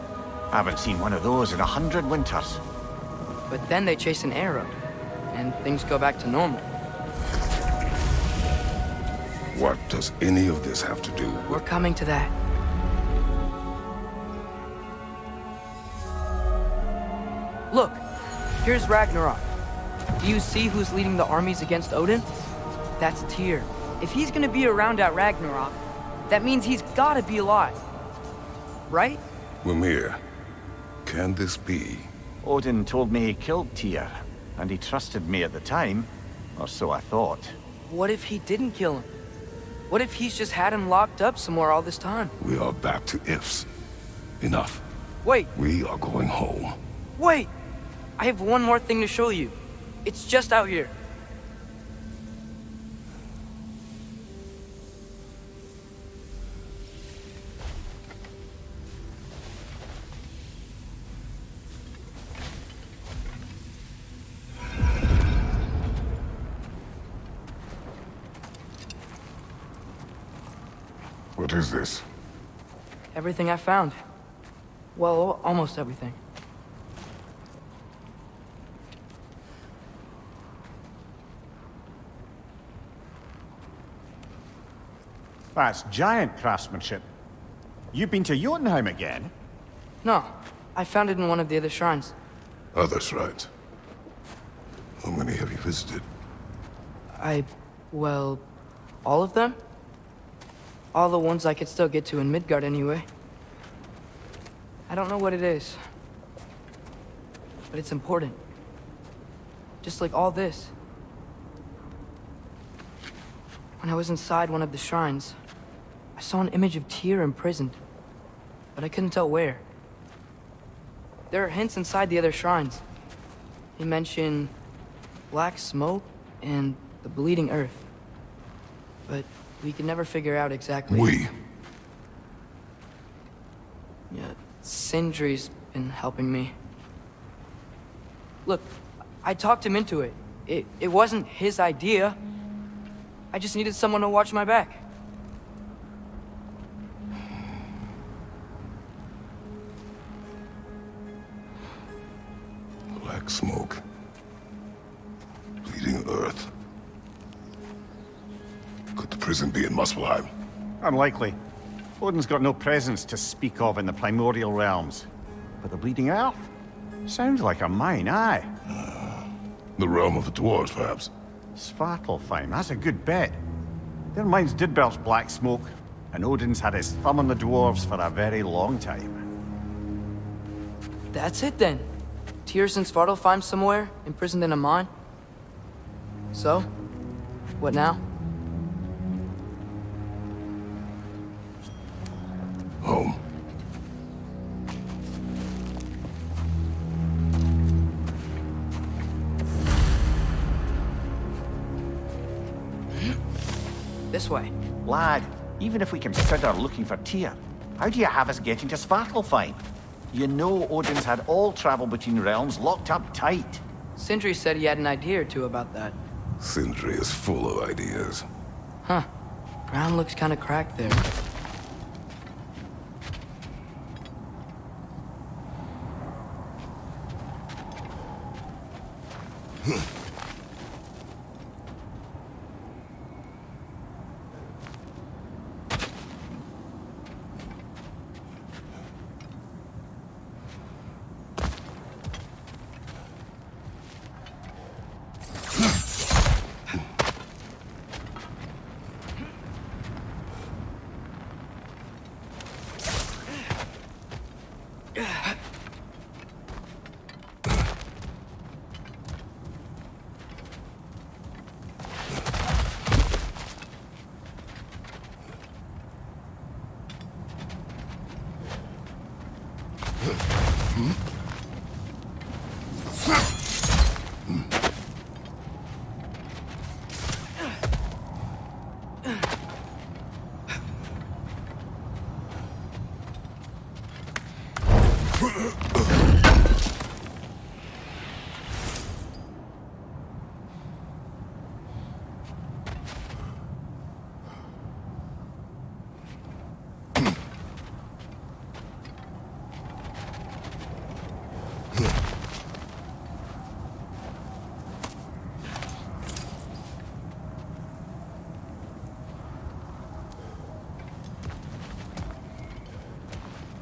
I haven't seen one of those in 100 winters. But then they chase an arrow, and things go back to normal. What does any of this have to do We're with... coming to that. Look, here's Ragnarok. Do you see who's leading the armies against Odin? That's Tyr. If he's gonna be around at Ragnarok, that means he's gotta be alive. Right? Mimir, can this be? Odin told me he killed Tyr, and he trusted me at the time, or so I thought. What if he didn't kill him? What if he's just had him locked up somewhere all this time? We are back to ifs. Enough. Wait, We are going home. wait! I have one more thing to show you. It's just out here. What is this? Everything I found. Well, almost everything. That's giant craftsmanship. You've been to Jotunheim again? No, I found it in one of the other shrines. Other shrines. How many have you visited? Well, all of them? All the ones I could still get to in Midgard anyway. I don't know what it is, but it's important. Just like all this. When I was inside one of the shrines, I saw an image of Tyr imprisoned, but I couldn't tell where. There are hints inside the other shrines. They mention black smoke and the bleeding earth. But we could never figure out exactly... Yeah, Sindri's been helping me. Look, I talked him into it. It wasn't his idea. I just needed someone to watch my back. Black smoke. Bleeding earth. Could the prison be in Muspelheim? Unlikely. Odin's got no presence to speak of in the primordial realms. But the Bleeding Earth? Sounds like a mine, aye. The realm of the dwarves, perhaps? Svartalfheim, that's a good bet. Their mines did belch black smoke, and Odin's had his thumb on the dwarves for a very long time. That's it then. Tyr's in Svartalfheim somewhere, imprisoned in a mine. So, what now? Home. This way. Lad, even if we consider looking for Tyr, how do you have us getting to Svartalfheim? You know Odin's had all travel between realms locked up tight. Sindri said he had an idea or two about that. Sindri is full of ideas. Huh. Ground looks kind of cracked there.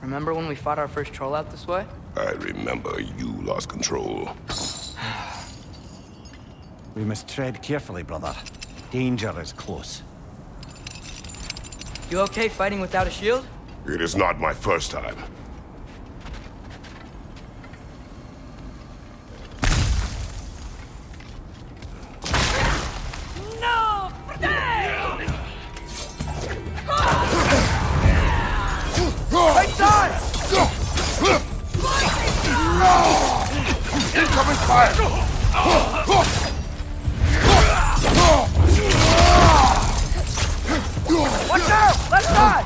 Remember when we fought our first troll out this way? I remember you lost control. We must tread carefully, brother. Danger is close. You okay fighting without a shield? It is not my first time. Right side! Incoming fire! Watch out! Left side!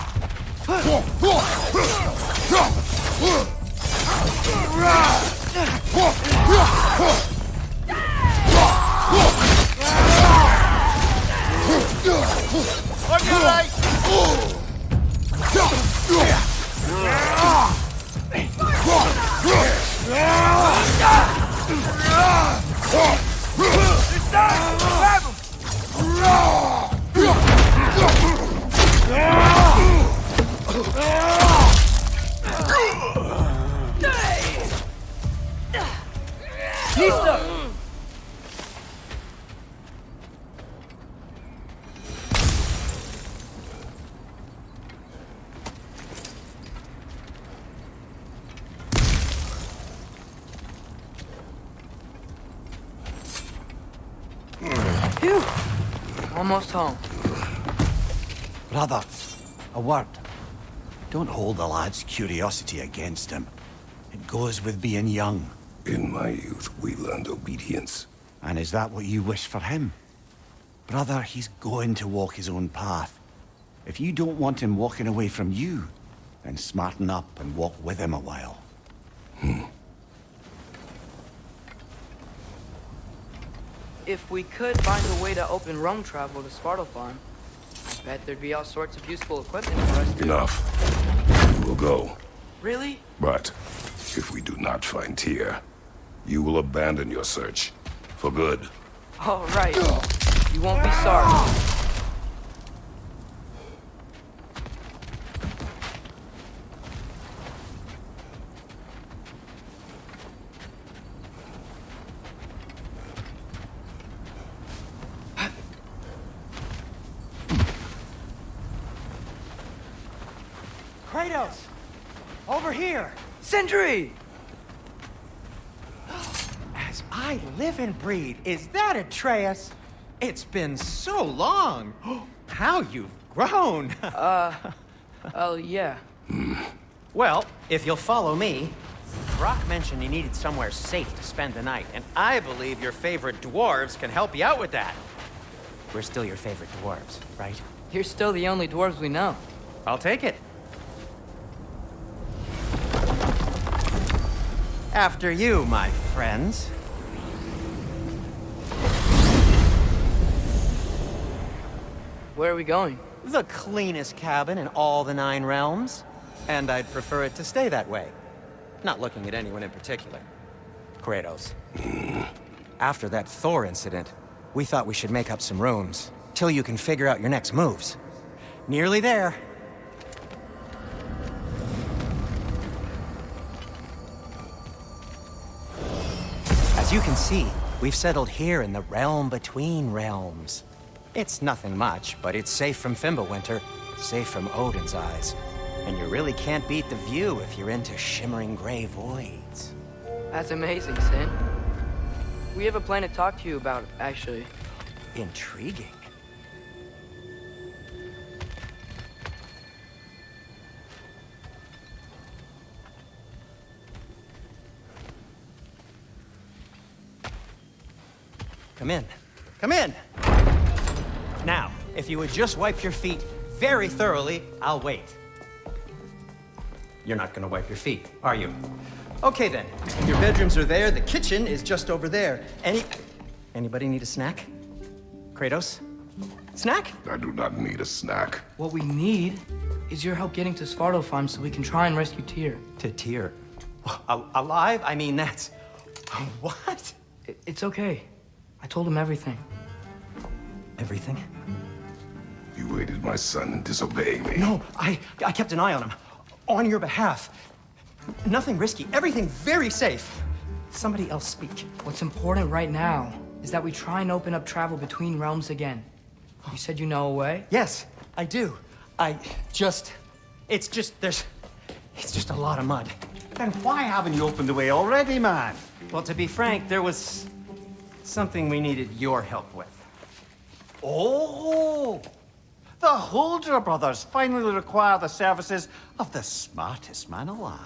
On your right! Almost home. Brother, a word. Don't hold the lad's curiosity against him. It goes with being young. In my youth, we learned obedience. And is that what you wish for him? Brother, he's going to walk his own path. If you don't want him walking away from you, then smarten up and walk with him a while. If we could find a way to open Rome travel to Svartalfheim, I bet there'd be all sorts of useful equipment for us to... Enough. We will go. Really? But if we do not find Tyr, you will abandon your search. For good. All right. You won't be sorry. Kratos! Over here! Sindri! As I live and breathe, is that Atreus? It's been so long! How you've grown! Oh, yeah. Well, if you'll follow me, Brock mentioned you needed somewhere safe to spend the night, and I believe your favorite dwarves can help you out with that. We're still your favorite dwarves, right? You're still the only dwarves we know. I'll take it. After you, my friends. Where are we going? The cleanest cabin in all the 9 realms. And I'd prefer it to stay that way. Not looking at anyone in particular. Kratos. After that Thor incident, we thought we should make up some rooms, till you can figure out your next moves. Nearly there. As you can see, we've settled here in the realm between realms. It's nothing much, but it's safe from Fimbulwinter, safe from Odin's eyes. And you really can't beat the view if you're into shimmering gray voids. That's amazing, Sin. We have a plan to talk to you about, actually. Intriguing. Come in. Come in! Now, if you would just wipe your feet very thoroughly, I'll wait. You're not gonna wipe your feet, are you? Okay then. Your bedrooms are there, the kitchen is just over there. Anybody need a snack? Kratos? Snack? I do not need a snack. What we need is your help getting to Svartalfheim so we can try and rescue Tyr. To Tyr? Alive? I mean, that's... What? It's okay. I told him everything. Everything? You aided my son in disobeying me. No, I kept an eye on him. On your behalf. Nothing risky, everything very safe. Somebody else speak. What's important right now is that we try and open up travel between realms again. You said you know a way? Yes, I do. It's just a lot of mud. Then why haven't you opened the way already, man? Well, to be frank, there was something we needed your help with. Oh! The Holder brothers finally require the services of the smartest man alive.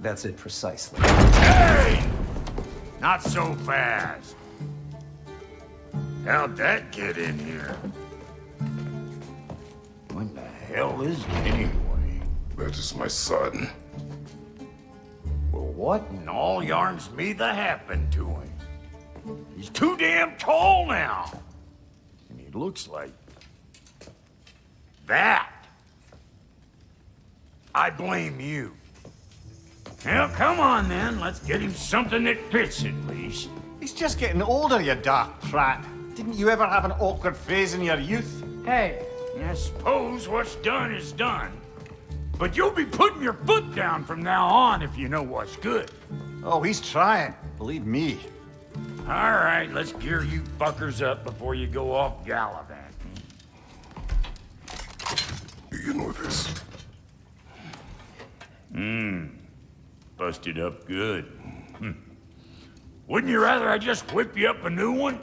That's it precisely. Hey! Not so fast. How'd that get in here? What the hell is it anyway? That is my son. Well, what in all yarns me that happened to him? He's too damn tall now. And he looks like... that. I blame you. Well, come on then. Let's get him something that fits at least. He's just getting older, you dark prat. Didn't you ever have an awkward phase in your youth? Hey, I suppose what's done is done. But you'll be putting your foot down from now on if you know what's good. Oh, he's trying. Believe me. All right, let's gear you fuckers up before you go off gallivanting. Begin with this. Busted up good. Wouldn't you rather I just whip you up a new one?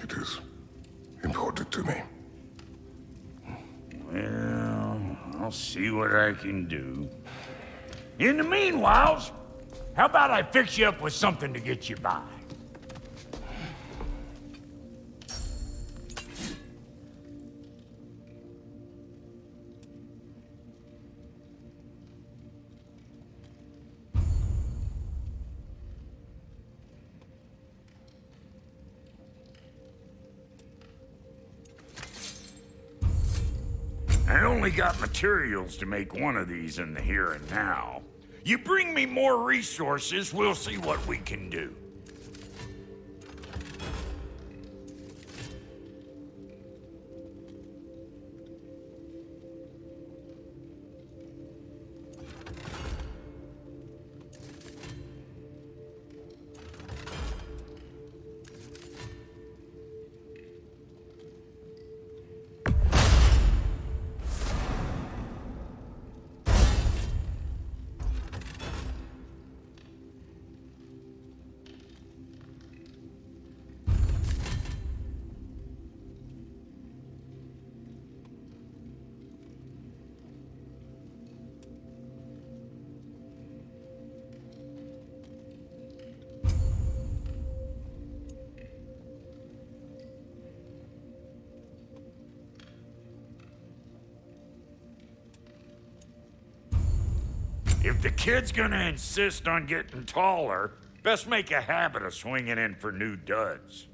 It is to me. Well, I'll see what I can do. In the meanwhile, how about I fix you up with something to get you by? I only got materials to make one of these in the here and now. You bring me more resources, we'll see what we can do. If the kid's gonna insist on getting taller, best make a habit of swinging in for new duds.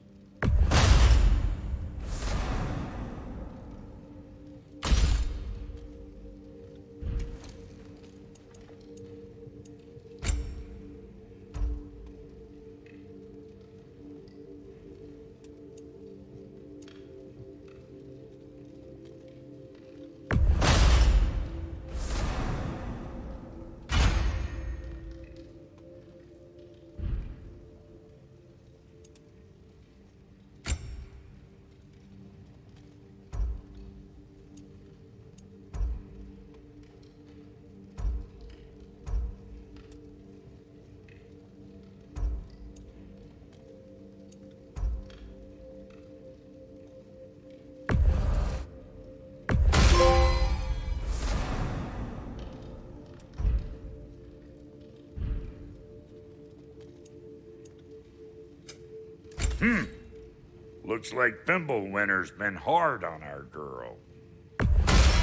Looks like Thimblewinter's been hard on our girl.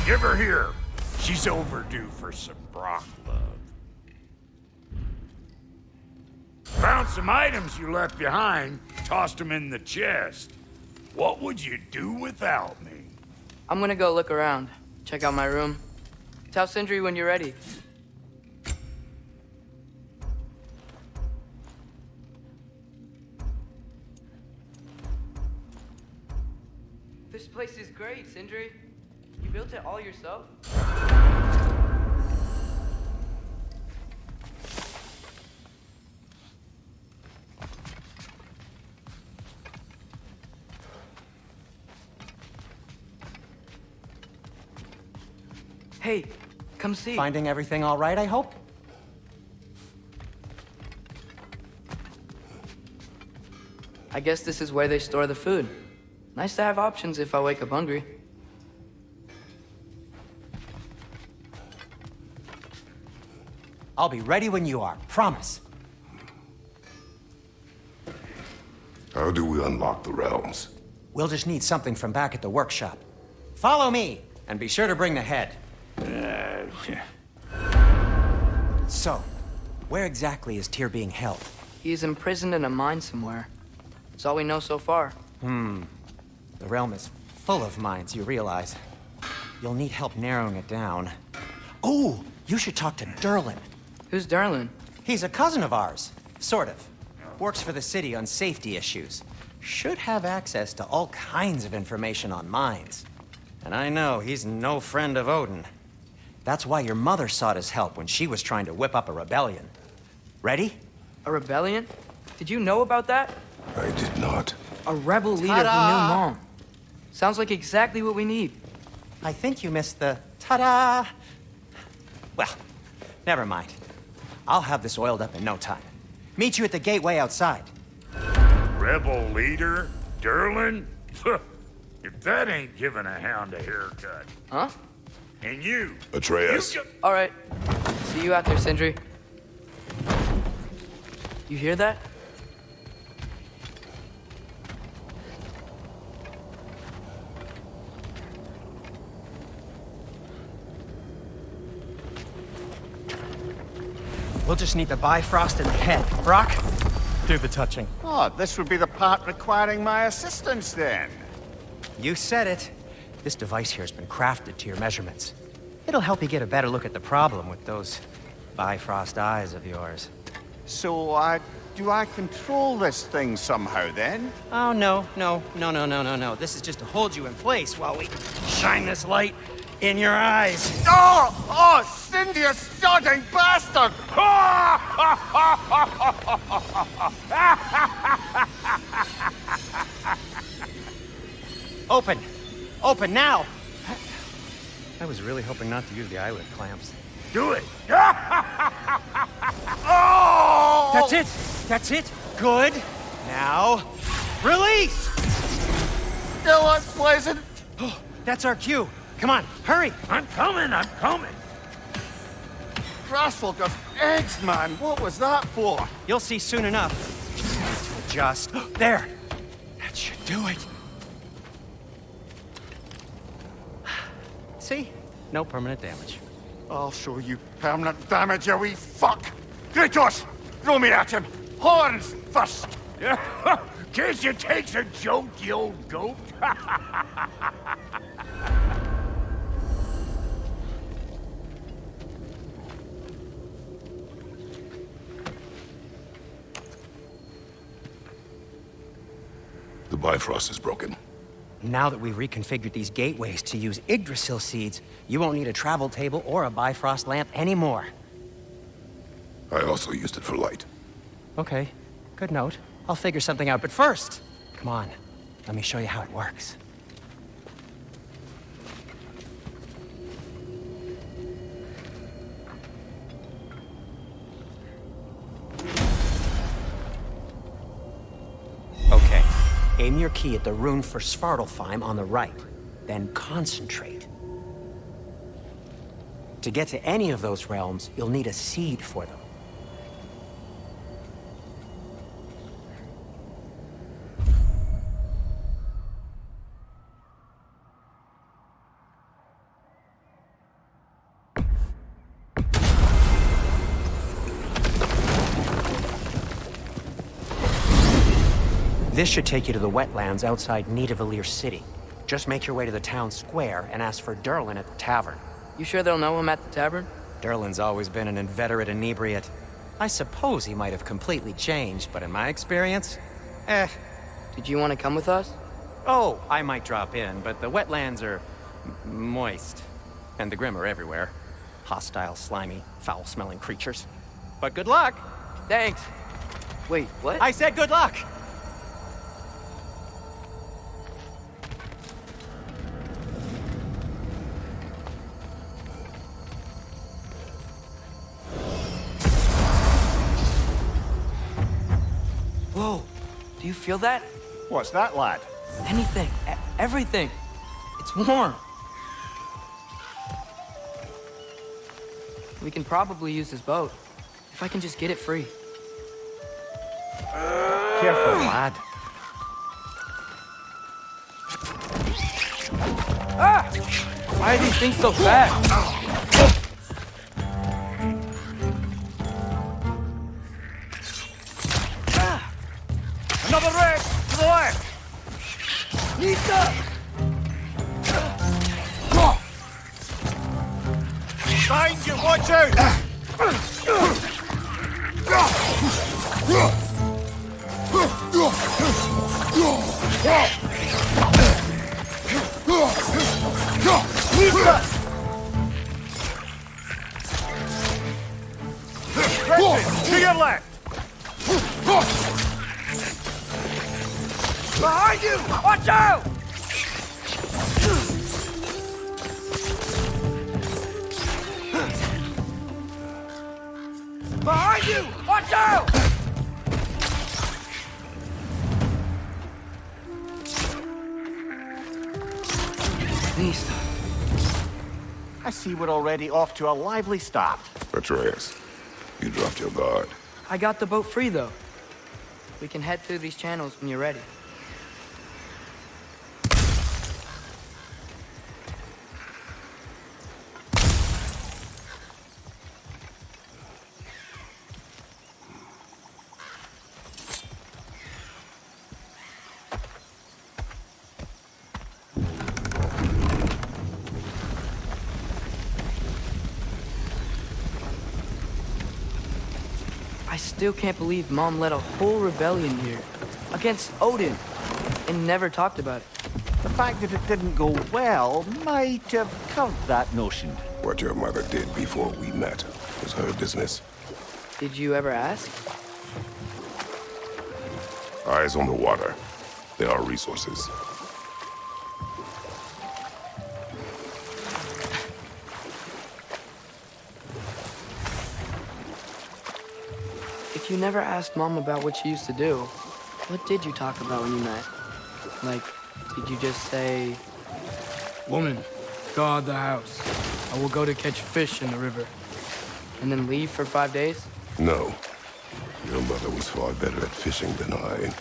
Give her here. She's overdue for some Brock love. Found some items you left behind, tossed them in the chest. What would you do without me? I'm gonna go look around. Check out my room. Tell Sindri when you're ready. This place is great, Sindri. You built it all yourself? Hey, come see. Finding everything all right, I hope? I guess this is where they store the food. Nice to have options if I wake up hungry. I'll be ready when you are, promise. How do we unlock the realms? We'll just need something from back at the workshop. Follow me, and be sure to bring the head. So, where exactly is Tyr being held? He's imprisoned in a mine somewhere. That's all we know so far. The realm is full of mines, you realize. You'll need help narrowing it down. Oh, you should talk to Durlin. Who's Darlin? He's a cousin of ours, sort of. Works for the city on safety issues. Should have access to all kinds of information on mines. And I know he's no friend of Odin. That's why your mother sought his help when she was trying to whip up a rebellion. Ready? A rebellion? Did you know about that? I did not. A rebel leader who knew Mom. Sounds like exactly what we need. I think you missed the ta-da! Well, never mind. I'll have this oiled up in no time. Meet you at the gateway outside. Rebel leader? Durlin? If that ain't giving a hound a haircut. Huh? And you... Atreus. All right. See you out there, Sindri. You hear that? We'll just need the Bifrost in the head. Brock, do the touching. Oh, this would be the part requiring my assistance then. You said it. This device here has been crafted to your measurements. It'll help you get a better look at the problem with those Bifrost eyes of yours. So, do I control this thing somehow then? Oh, no. This is just to hold you in place while we shine this light in your eyes. Oh, Cindy, you sodding bastard! Open! Open now! I was really hoping not to use the eyelid clamps. Do it! Oh! That's it! That's it! Good! Now, release! Still unpleasant. Oh, that's our cue. Come on, hurry! I'm coming! Frostfolk of eggs, man. What was that for? You'll see soon enough. Just there. That should do it. See? No permanent damage. I'll show you permanent damage, you wee fuck! Kratos! Throw me at him! Horns first! Guess you takes a joke, you old goat. The Bifrost is broken. Now that we've reconfigured these gateways to use Yggdrasil seeds, you won't need a travel table or a Bifrost lamp anymore. I also used it for light. Okay, good note. I'll figure something out, but first, come on, let me show you how it works. Okay, aim your key at the rune for Svartalfheim on the right, then concentrate. To get to any of those realms, you'll need a seed for them. This should take you to the wetlands outside Nidavellir City. Just make your way to the town square and ask for Durlin at the tavern. You sure they'll know him at the tavern? Durlin's always been an inveterate inebriate. I suppose he might have completely changed, but in my experience, Did you want to come with us? Oh, I might drop in, but the wetlands are moist. And the Grim are everywhere. Hostile, slimy, foul-smelling creatures. But good luck! Thanks. Wait, what? I said good luck! Whoa, do you feel that? What's that, lad? Anything, everything. It's warm. We can probably use this boat, if I can just get it free. Careful, lad. Ah! Why are these things so fast? Another wreck to the left! Behind you, watch out! To your left! Behind you! Watch out! Behind you! Watch out! sneezed. I see we're already off to a lively start. Atreus, you dropped your guard. I got the boat free, though. We can head through these channels when you're ready. I still can't believe Mom led a whole rebellion here against Odin and never talked about it. The fact that it didn't go well might have curbed that notion. What your mother did before we met was her business. Did you ever ask? Eyes on the water. There are resources. If you never asked Mom about what she used to do, what did you talk about when you met? Like, did you just say... Woman, guard the house. I will go to catch fish in the river. And then leave for 5 days? No. Your mother was far better at fishing than I.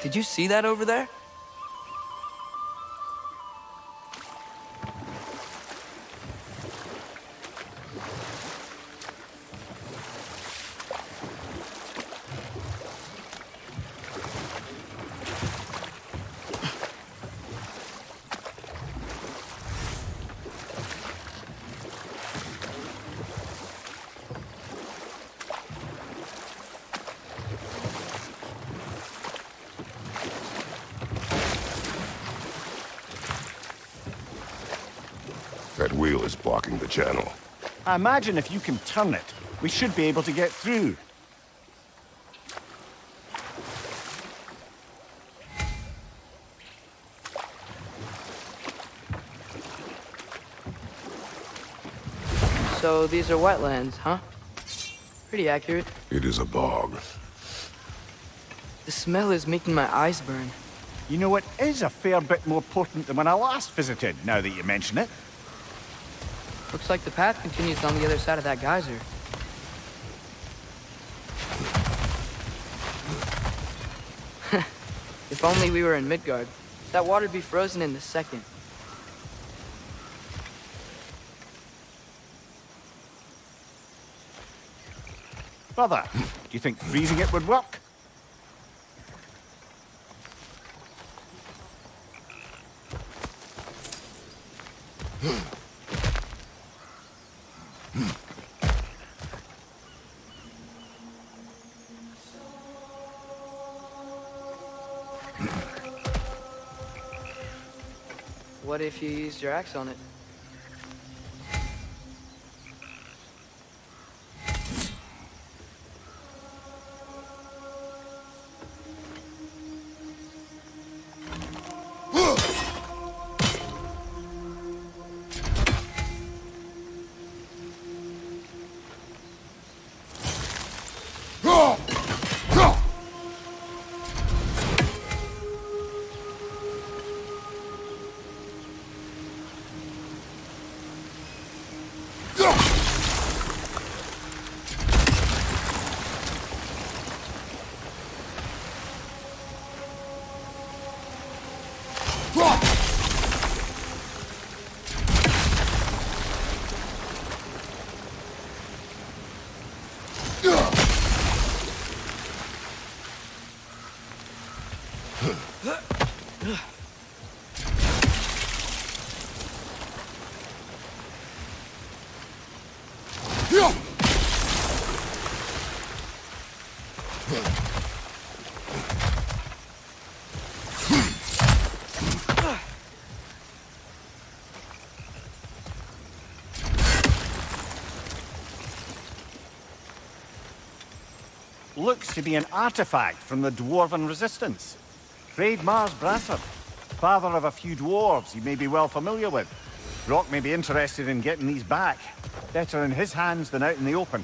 Did you see that over there? That wheel is blocking the channel. I imagine if you can turn it, we should be able to get through. So these are wetlands, huh? Pretty accurate. It is a bog. The smell is making my eyes burn. You know, it is a fair bit more potent than when I last visited, now that you mention it. Looks like the path continues on the other side of that geyser. If only we were in Midgard. That water'd be frozen in a second. Brother, do you think freezing it would work? What if you used your axe on it? looks to be an artifact from the Dwarven Resistance. Trade Mars Brasser, father of a few dwarves you may be well familiar with. Rock may be interested in getting these back. Better in his hands than out in the open.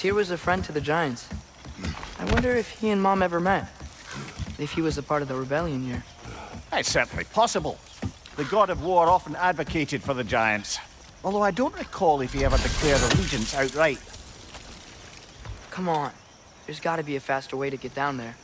Tyr was a friend to the Giants. I wonder if he and Mom ever met. If he was a part of the rebellion here. It's certainly possible. The god of war often advocated for the Giants. Although I don't recall if he ever declared allegiance outright. Come on. There's gotta be a faster way to get down there.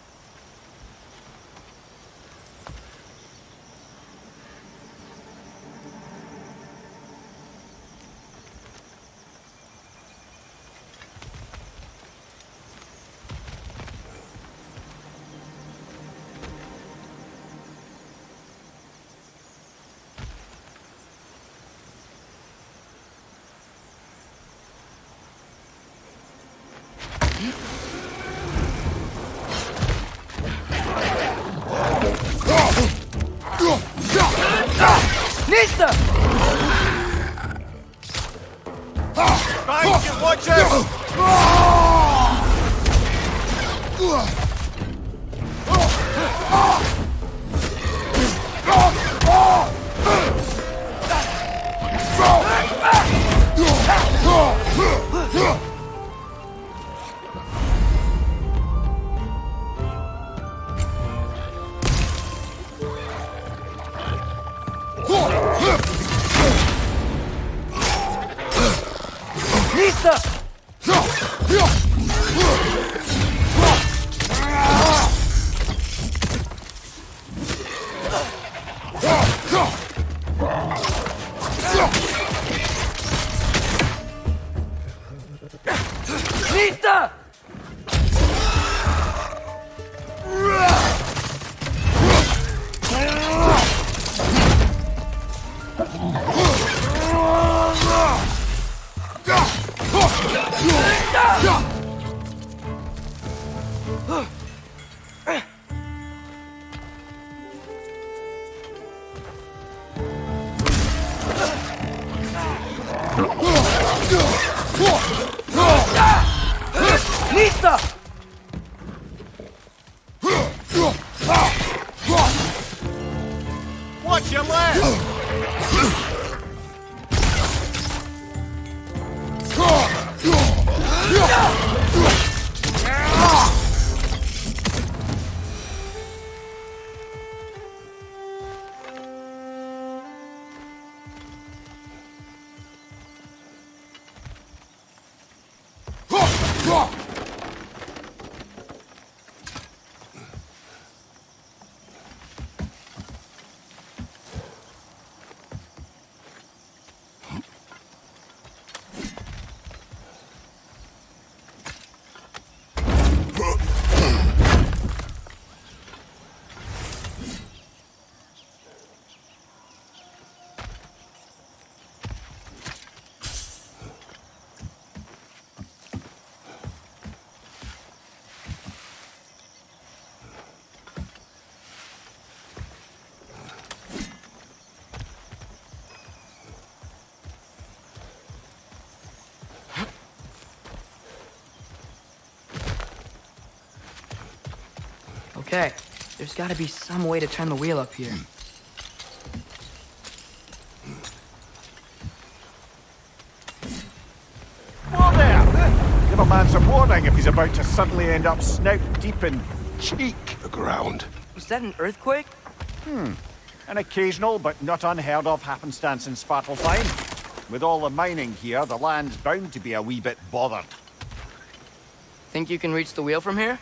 Nista! Thank you, watch out! Nista! Nista! Watch your left! Okay, there's gotta be some way to turn the wheel up here. Whoa there! Give a man some warning if he's about to suddenly end up snout deep in cheek. The ground. Was that an earthquake? An occasional but not unheard of happenstance in Svartalfheim. With all the mining here, the land's bound to be a wee bit bothered. Think you can reach the wheel from here?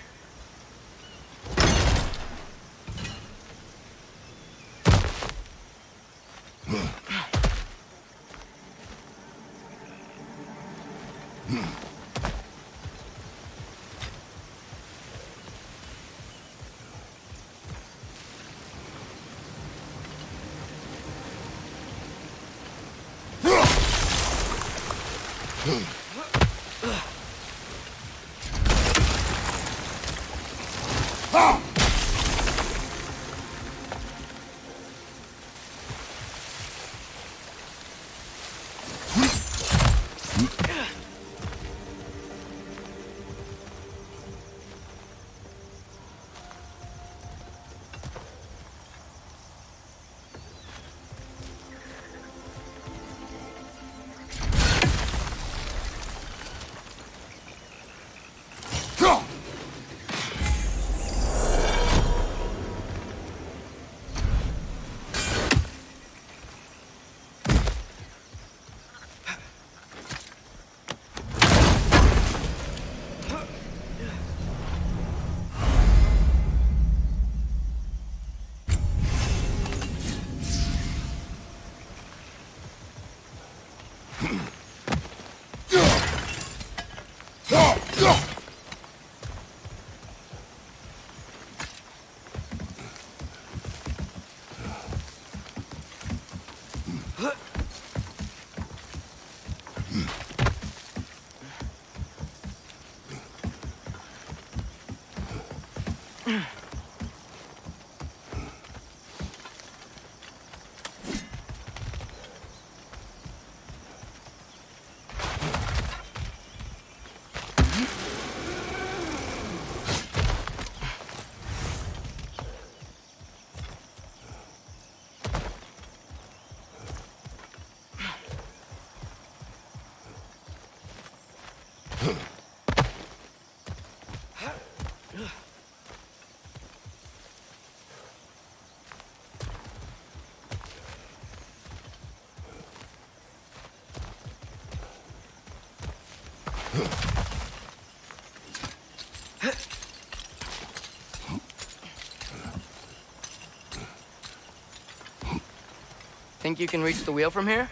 Think you can reach the wheel from here?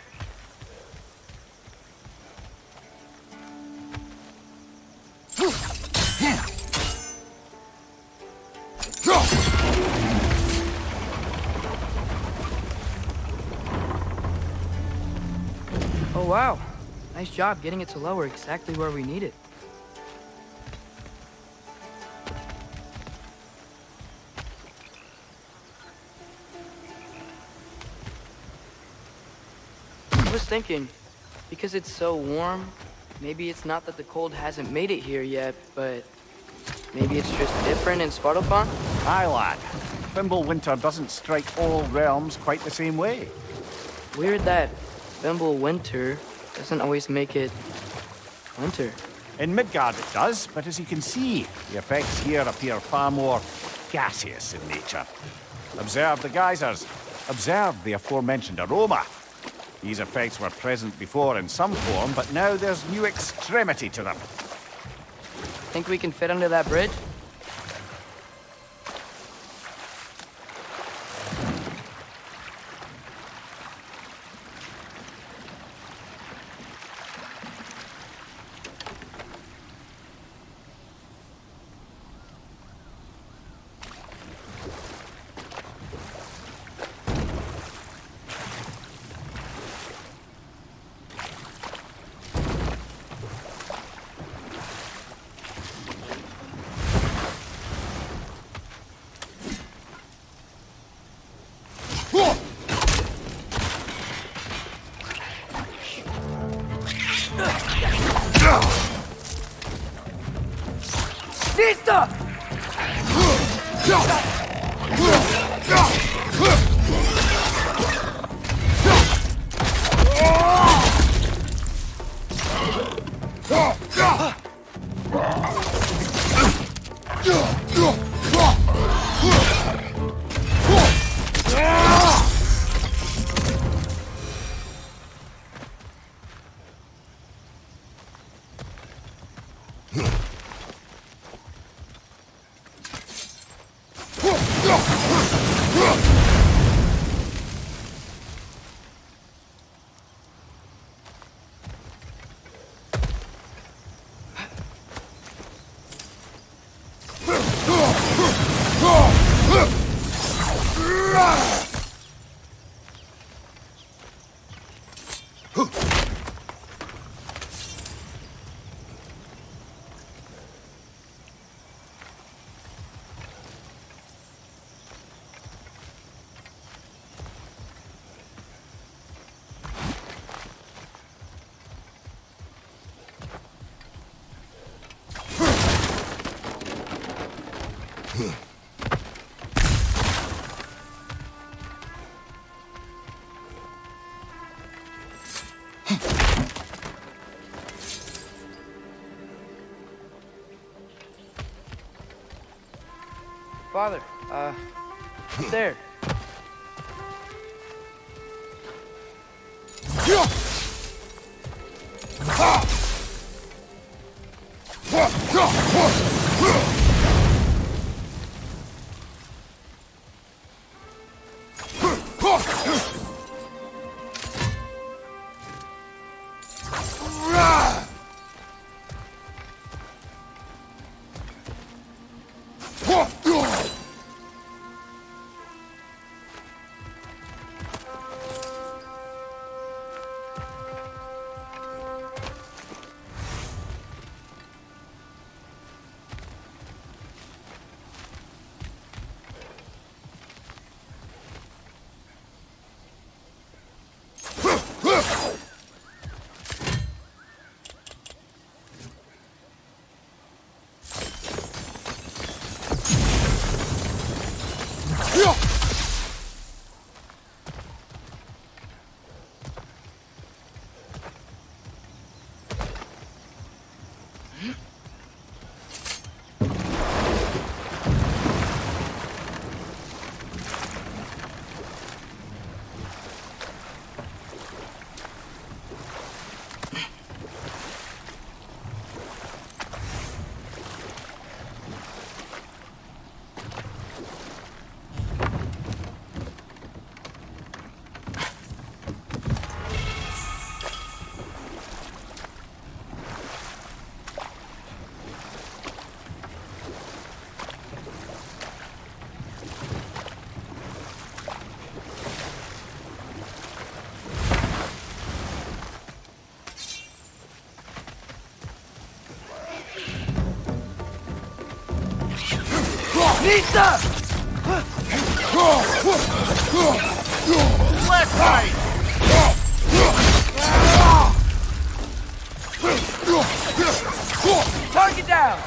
Oh wow, nice job getting it to lower exactly where we need it. I was thinking, because it's so warm, maybe it's not that the cold hasn't made it here yet, but maybe it's just different in Svartalfheim? Aye, lad. Winter doesn't strike all realms quite the same way. Weird that Winter doesn't always make it winter. In Midgard it does, but as you can see, the effects here appear far more gaseous in nature. Observe the geysers. Observe the aforementioned aroma. These effects were present before in some form, but now there's new extremity to them. Think we can fit under that bridge? Nista! Father, there. Nista! Left side! Target down!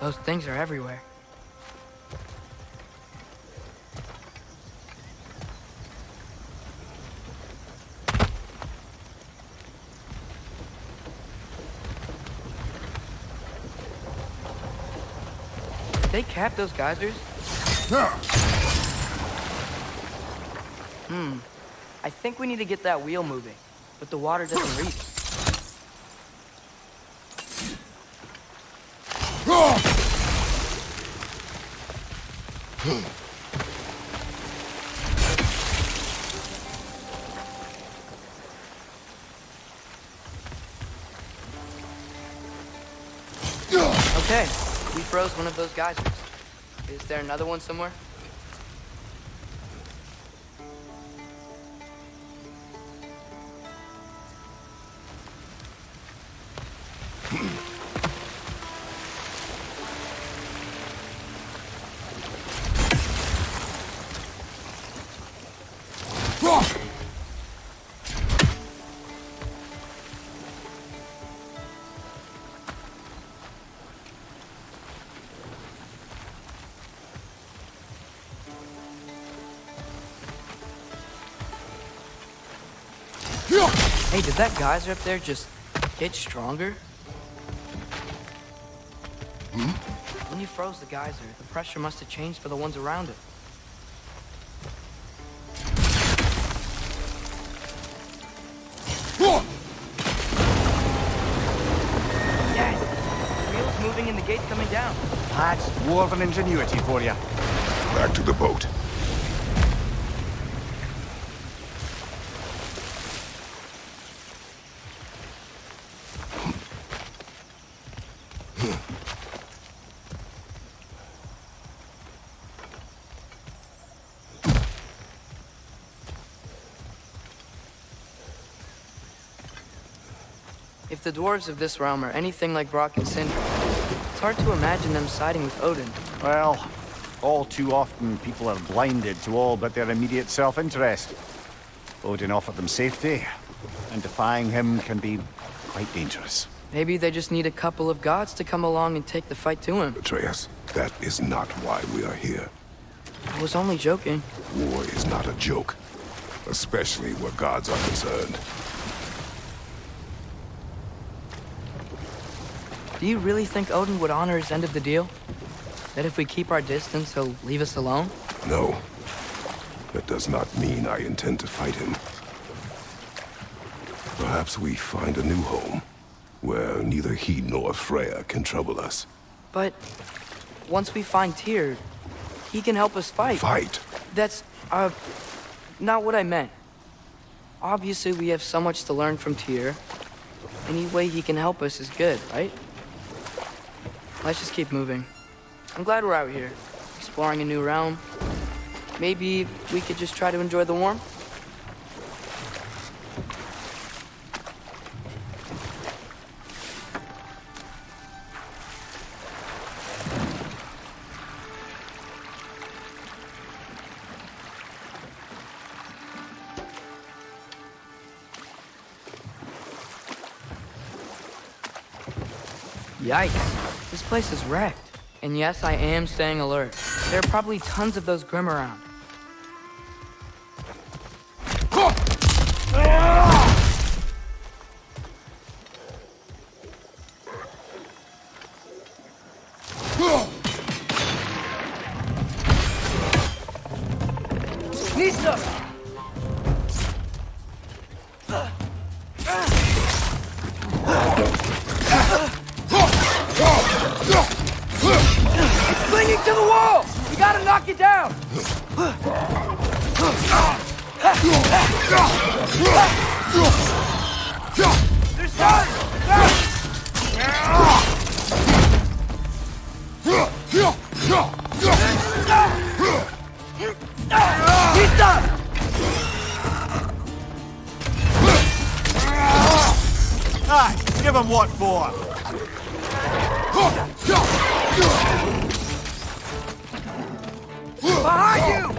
Those things are everywhere. Did they cap those geysers? I think we need to get that wheel moving, but the water doesn't reach. Okay, we froze one of those geysers. Is there another one somewhere? Hey, did that geyser up there just get stronger? When you froze the geyser, the pressure must have changed for the ones around it. Yes! The wheel's moving and the gate's coming down. That's dwarven ingenuity for you. Back to the boat. If the dwarves of this realm are anything like Brock and Sindri, it's hard to imagine them siding with Odin. Well, all too often people are blinded to all but their immediate self-interest. Odin offered them safety, and defying him can be quite dangerous. Maybe they just need a couple of gods to come along and take the fight to him. Atreus, that is not why we are here. I was only joking. War is not a joke, especially where gods are concerned. Do you really think Odin would honor his end of the deal? That if we keep our distance, he'll leave us alone? No. That does not mean I intend to fight him. Perhaps we find a new home, where neither he nor Freya can trouble us. But once we find Tyr, he can help us fight. Fight? That's, not what I meant. Obviously, we have so much to learn from Tyr. Any way he can help us is good, right? Let's just keep moving. I'm glad we're out here, exploring a new realm. Maybe we could just try to enjoy the warmth? Yikes. This place is wrecked. And yes, I am staying alert. There are probably tons of those Grim around. Nista! It's clinging to the wall! We gotta knock it down! There's time! He's done! Ah, give him what for! Behind you!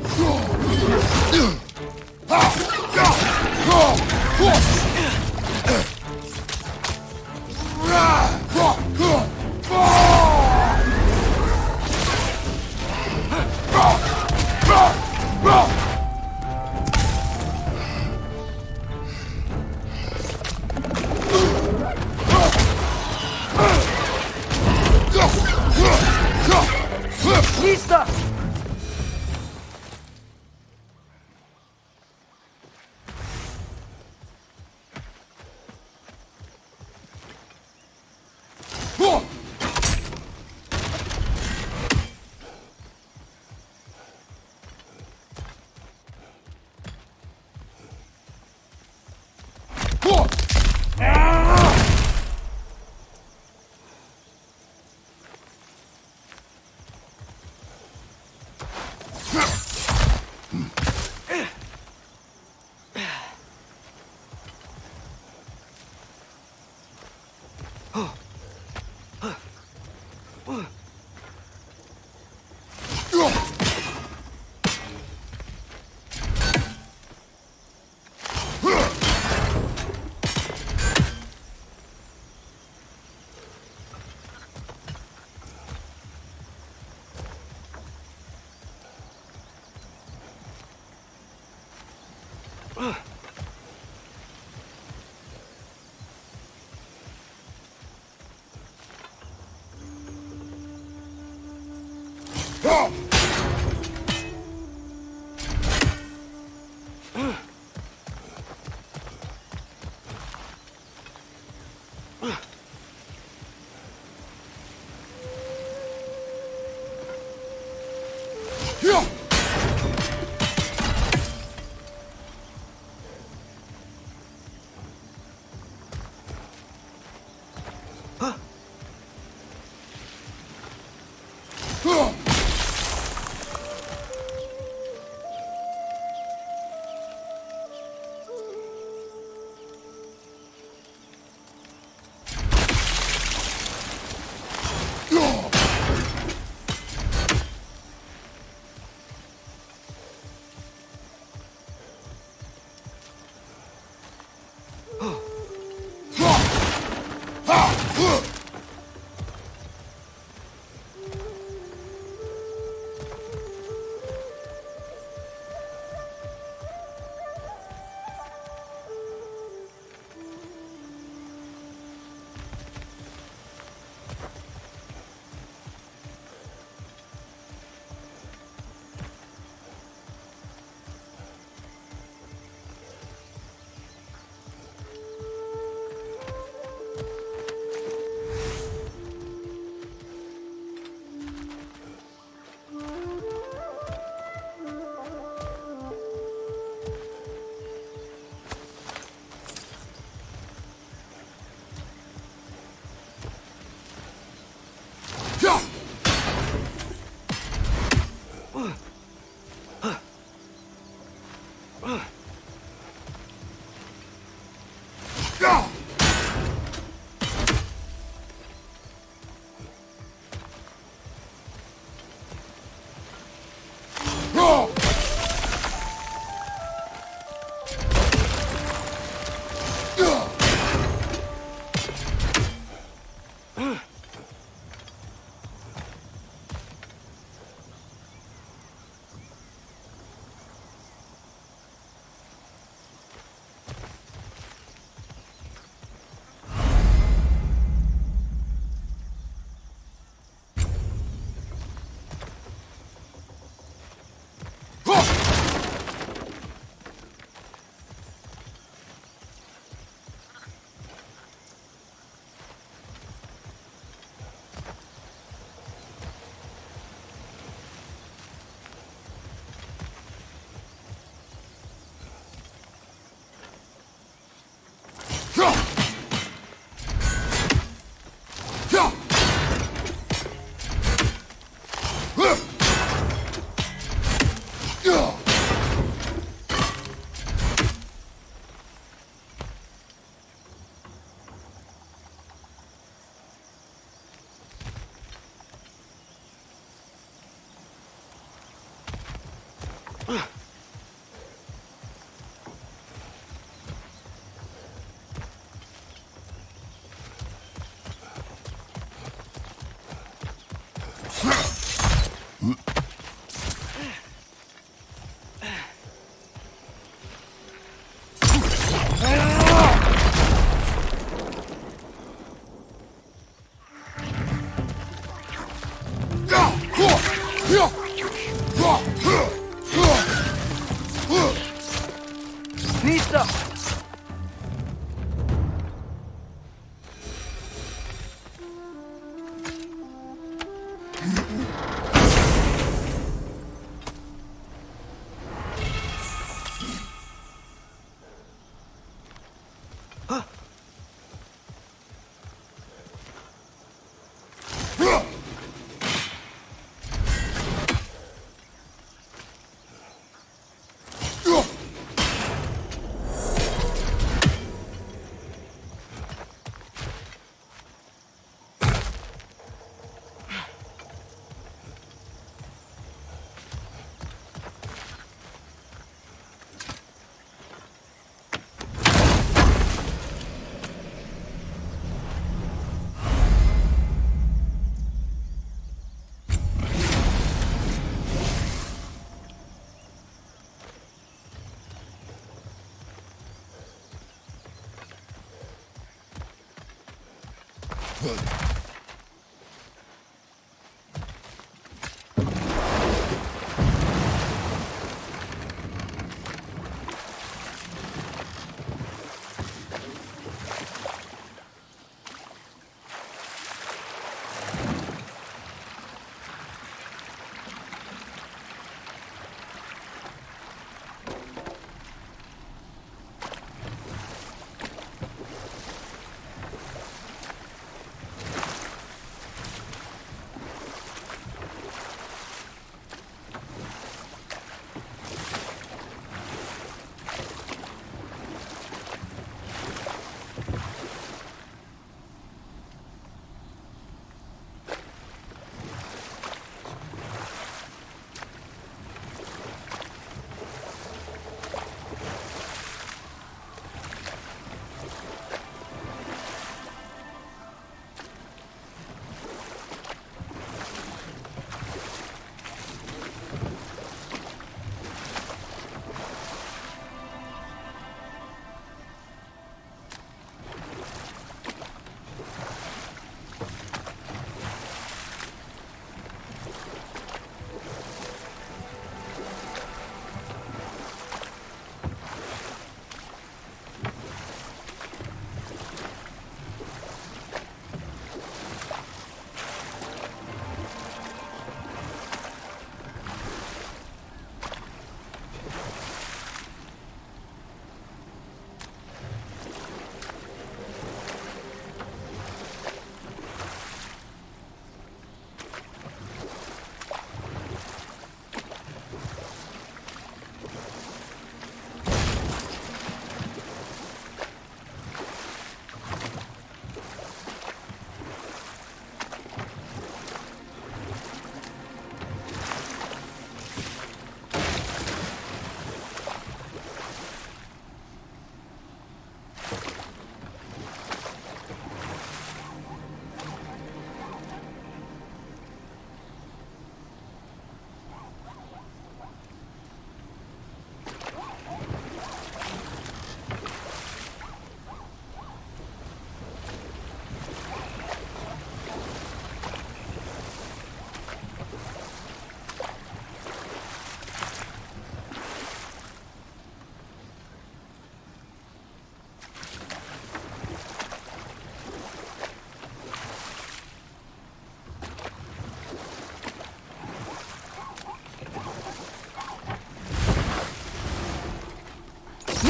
Nista!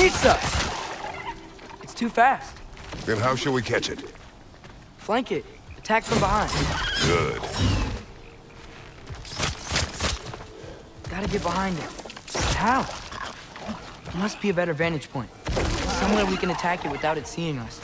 Nista! It's too fast. Then how shall we catch it? Flank it. Attack from behind. Good. Gotta get behind it. How? There must be a better vantage point. Somewhere we can attack it without it seeing us.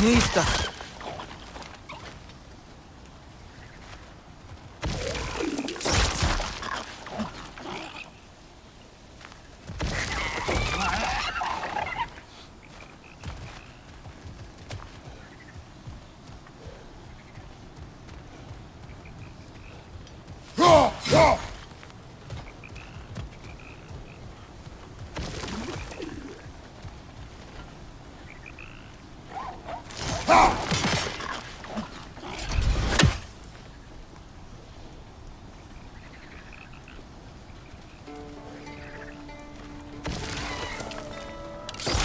Nista!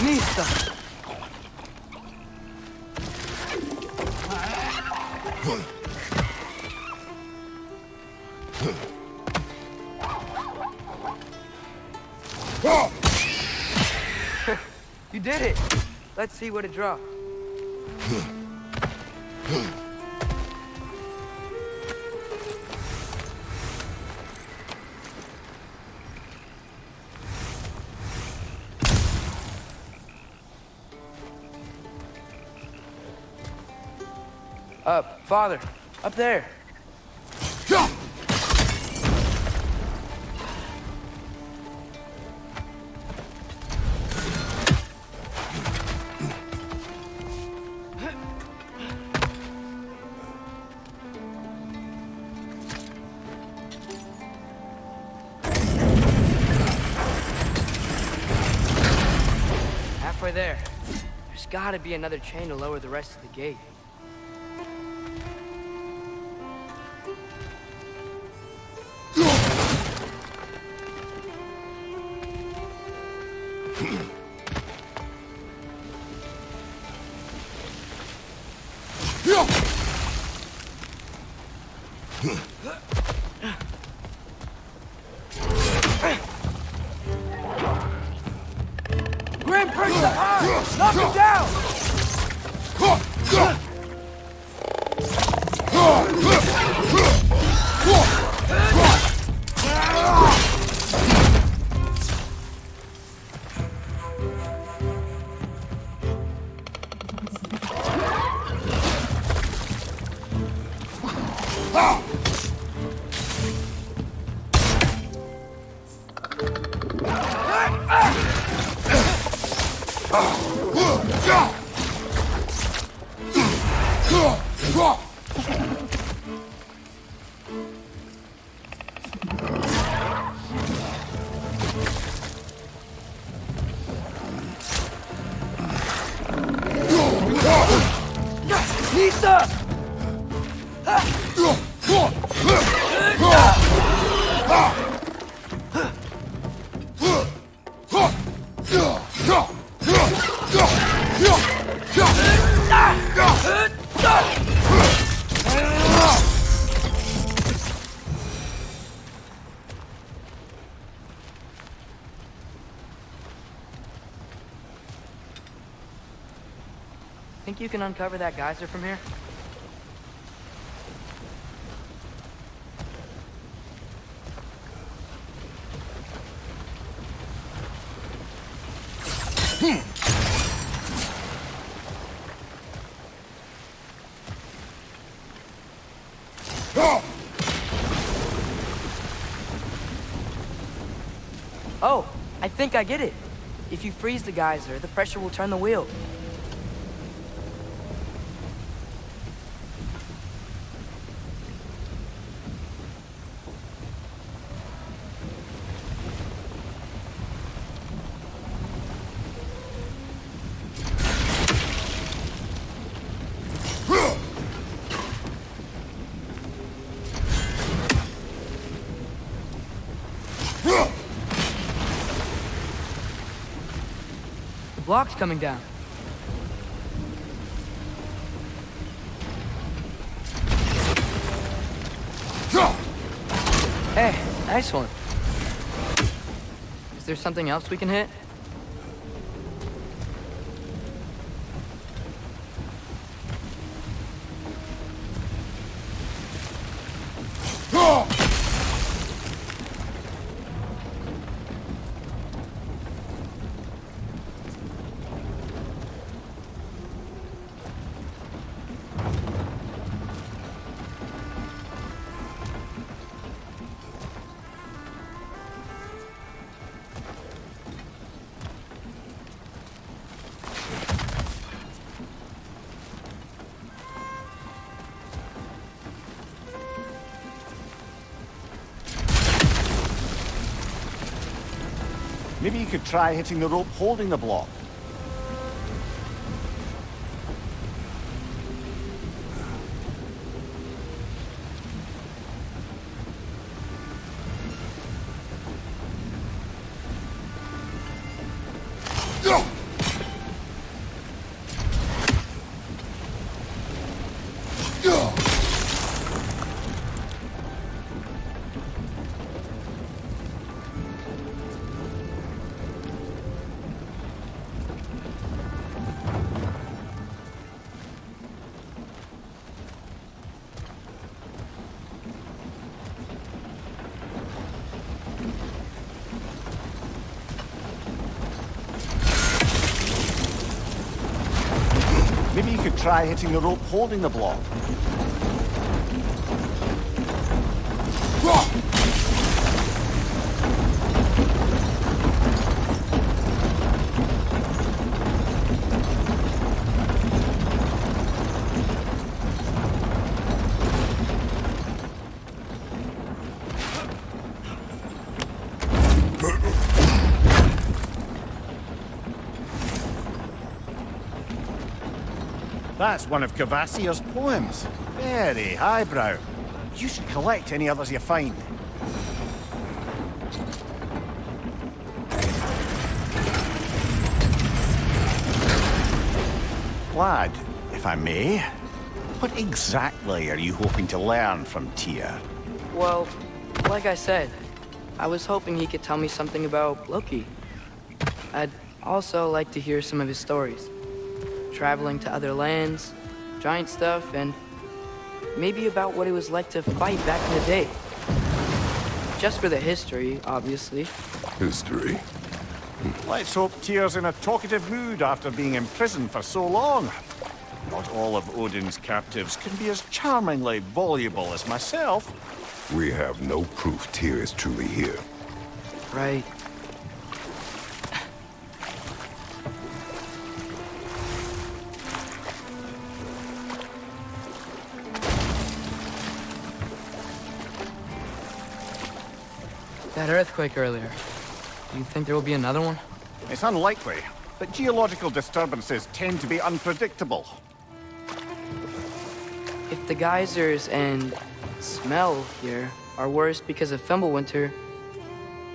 Mista! You did it! Let's see what it dropped. Father, up there. Halfway there. There's gotta be another chain to lower the rest of the gate. Grand Prince of High! Knock him down! Mista! Think you can uncover that geyser from here? Oh, I think I get it. If you freeze the geyser, the pressure will turn the wheel. The block's coming down. Hey, nice one. Is there something else we can hit? Maybe you could try hitting the rope holding the block. Maybe you could try hitting the rope holding the block. That's one of Cavassier's poems. Very highbrow. You should collect any others you find. Lad, if I may, what exactly are you hoping to learn from Tyr? Well, like I said, I was hoping he could tell me something about Loki. I'd also like to hear some of his stories. Traveling to other lands, giant stuff, and maybe about what it was like to fight back in the day. Just for the history, obviously. History. Let's hope Tyr's in a talkative mood after being imprisoned for so long. Not all of Odin's captives can be as charmingly voluble as myself. We have no proof Tyr is truly here. Right. That earthquake earlier. Do you think there will be another one? It's unlikely, but geological disturbances tend to be unpredictable. If the geysers and smell here are worse because of Fimbulwinter,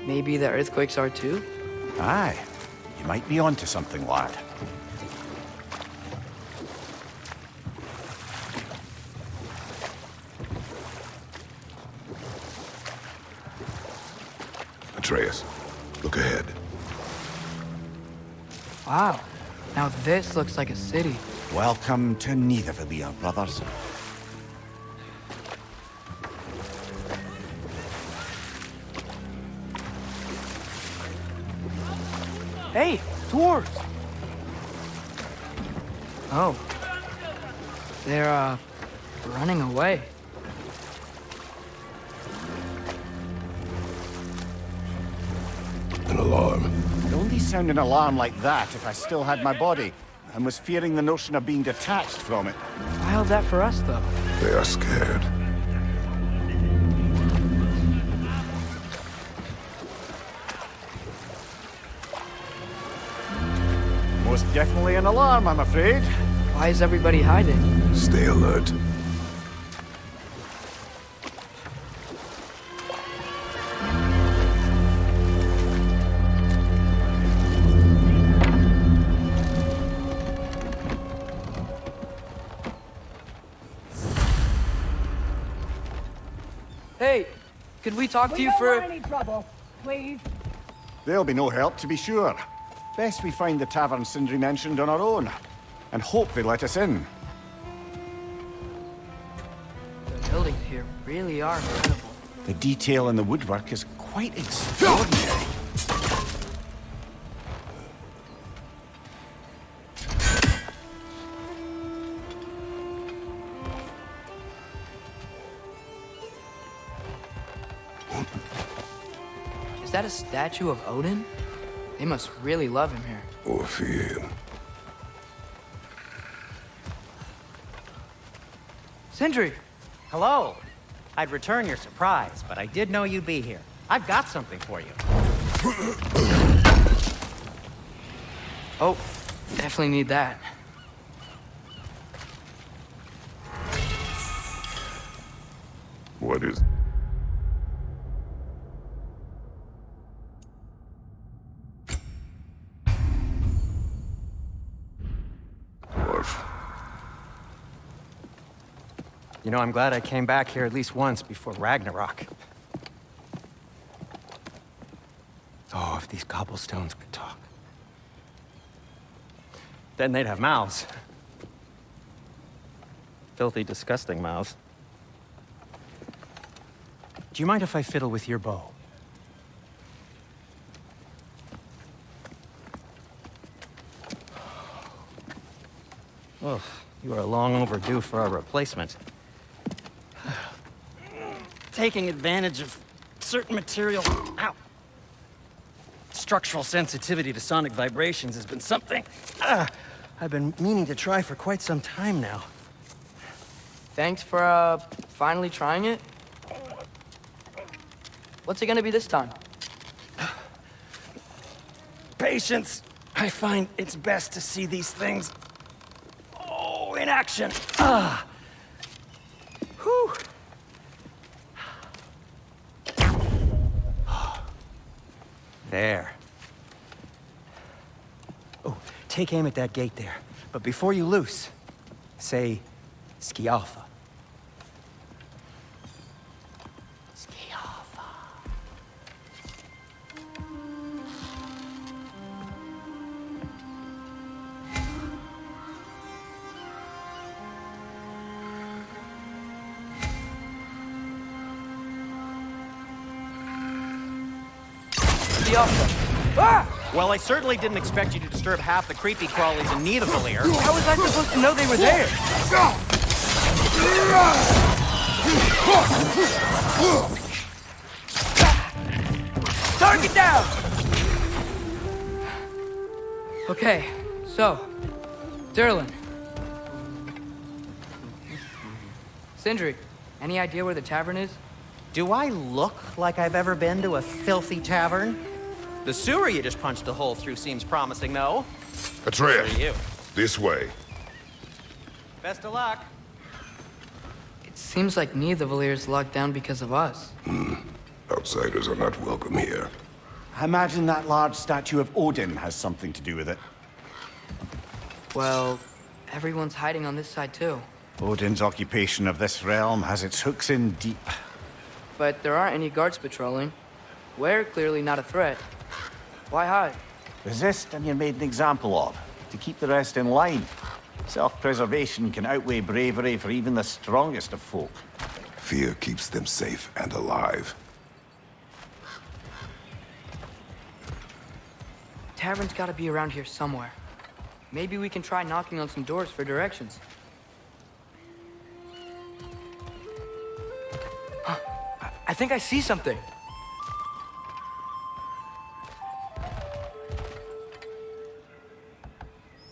maybe the earthquakes are too? Aye, you might be onto something, lad. Atreus, look ahead. Wow. Now this looks like a city. Welcome to Nidavellir, brothers. Hey, dwarves! Oh. They're, running away. An alarm. I'd only sound an alarm like that if I still had my body, and was fearing the notion of being detached from it. Why held that for us, though? They are scared. Most definitely an alarm, I'm afraid. Why is everybody hiding? Stay alert. Hey, could we talk to you for... any trouble, please. There'll be no help, to be sure. Best we find the tavern Sindri mentioned on our own, and hope they let us in. The buildings here really are incredible. The detail in the woodwork is quite extraordinary. Is that a statue of Odin? They must really love him here. Or fear him. Sindri! Hello. I'd return your surprise, but I did know you'd be here. I've got something for you. Oh, definitely need that. What is... You know, I'm glad I came back here at least once before Ragnarok. Oh, if these cobblestones could talk. Then they'd have mouths. Filthy, disgusting mouths. Do you mind if I fiddle with your bow? Well, you are long overdue for a replacement. Taking advantage of certain material... Ow! Structural sensitivity to sonic vibrations has been something I've been meaning to try for quite some time now. Thanks for, finally trying it. What's it gonna be this time? Patience. I find it's best to see these things... in action. Whew. There. Oh, take aim at that gate there. But before you loose, say, Skialfa. Skialfa. Well, I certainly didn't expect you to disturb half the creepy crawlies in Nidavellir. How was I supposed to know they were there? Target down! Okay, so, Durlin. Sindri, any idea where the tavern is? Do I look like I've ever been to a filthy tavern? The sewer you just punched a hole through seems promising, though. Atreus, For you. this way. Best of luck. It seems like Nidavellir is locked down because of us. Outsiders are not welcome here. I imagine that large statue of Odin has something to do with it. Well, everyone's hiding on this side too. Odin's occupation of this realm has its hooks in deep. But there aren't any guards patrolling. We're clearly not a threat. Why hide? Resist and you're made an example of, to keep the rest in line. Self-preservation can outweigh bravery for even the strongest of folk. Fear keeps them safe and alive. Tavern's gotta be around here somewhere. Maybe we can try knocking on some doors for directions. Huh. I think I see something.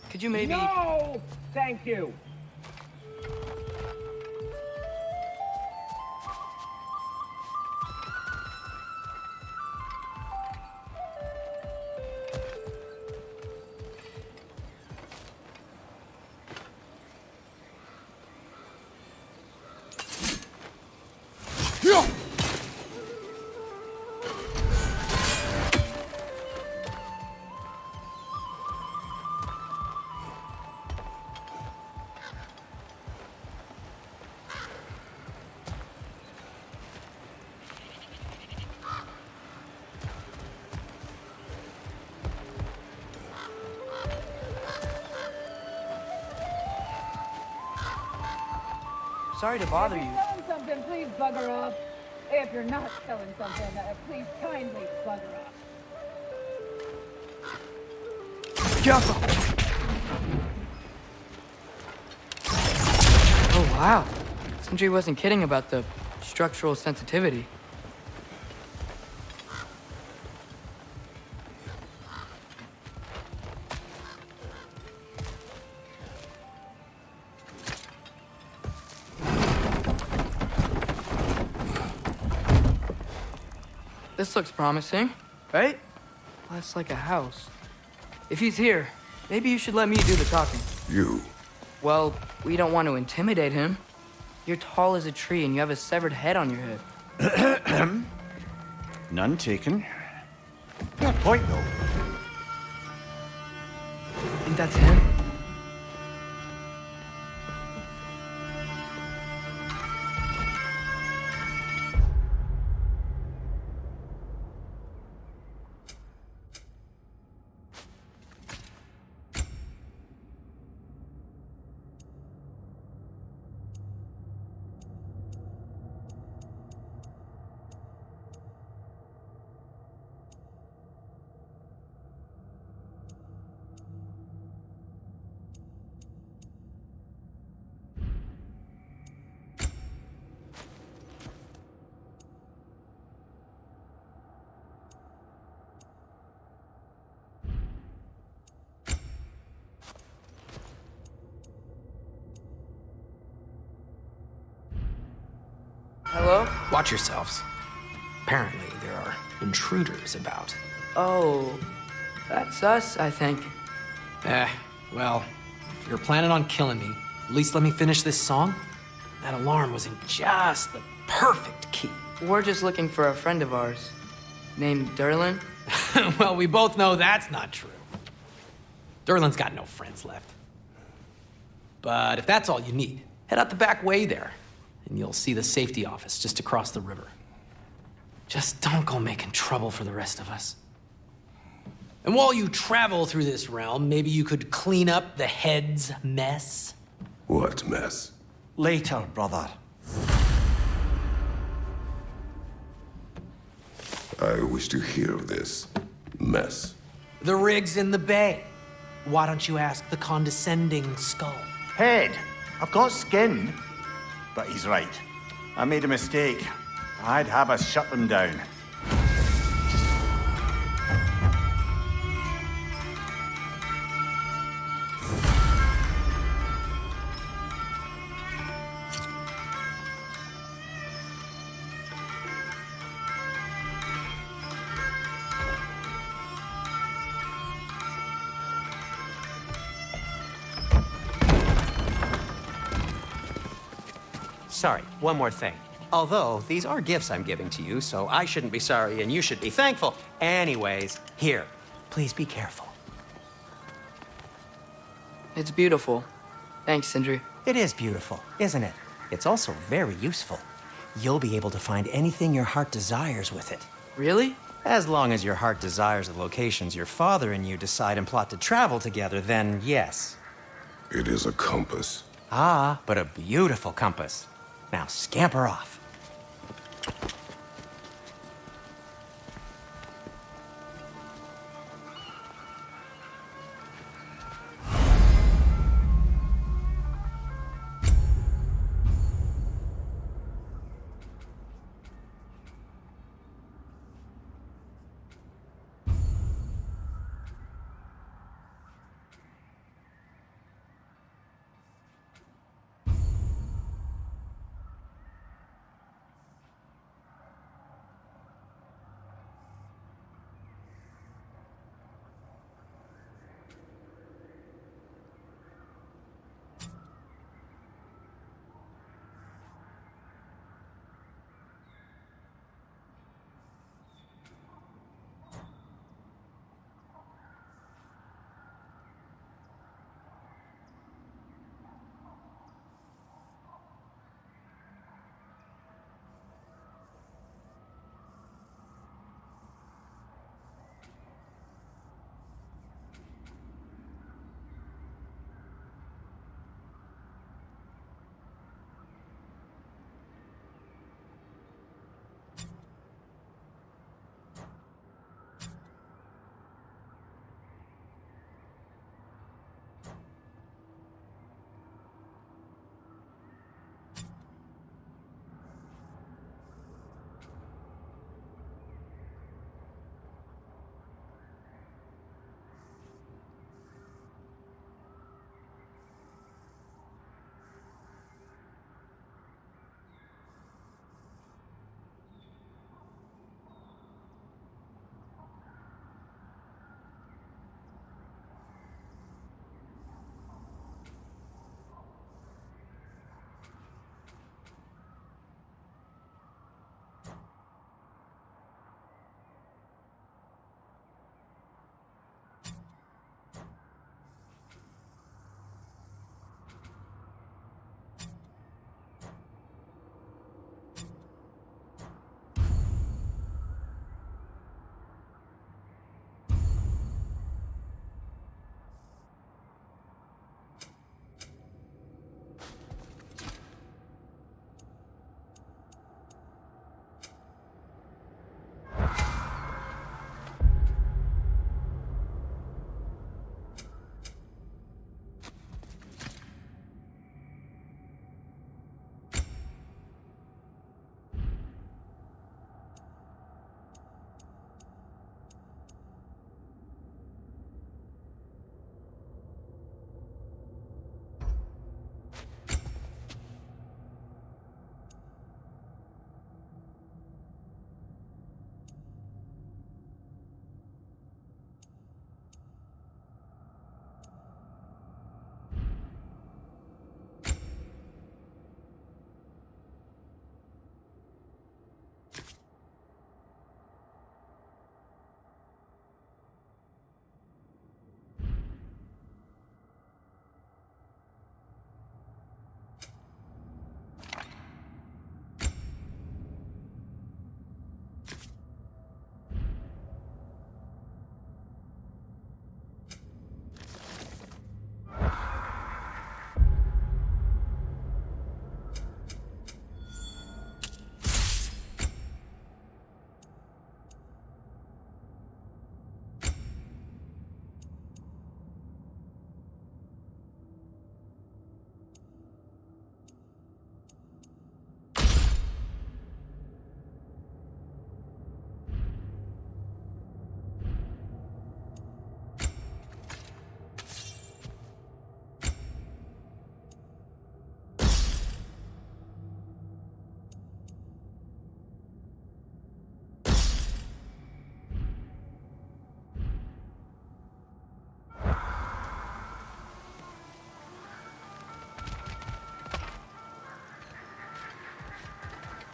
Could you maybe... No! Thank you. Sorry to bother you. If you're selling something, please bugger off. If you're not selling something, please kindly bugger off. Careful! Oh, wow. Sindri wasn't kidding about the structural sensitivity. This looks promising, right? Well, that's like a house. If he's here, maybe you should let me do the talking. You. Well, we don't want to intimidate him. You're tall as a tree and you have a severed head on your head. None taken. Good point, though. Think that's him? Hello? Watch yourselves. Apparently, there are intruders about. Oh, that's us, I think. Well, if you're planning on killing me, at least let me finish this song. That alarm was in just the perfect key. We're just looking for a friend of ours named Derlin. Well, we both know that's not true. Derlin's got no friends left. But if that's all you need, head out the back way there, and you'll see the safety office just across the river. Just don't go making trouble for the rest of us. And while you travel through this realm, maybe you could clean up the head's mess? What mess? Later, brother. I wish to hear of this mess. The rig's in the bay. Why don't you ask the condescending skull? Head, I've got skin. But he's right. I made a mistake. I'd have us shut them down. Sorry, one more thing. Although, these are gifts I'm giving to you, so I shouldn't be sorry and you should be thankful. Anyways, here, please be careful. It's beautiful. Thanks, Sindri. It is beautiful, isn't it? It's also very useful. You'll be able to find anything your heart desires with it. Really? As long as your heart desires the locations your father and you decide and plot to travel together, then yes. It is a compass. Ah, but a beautiful compass. Now scamper off.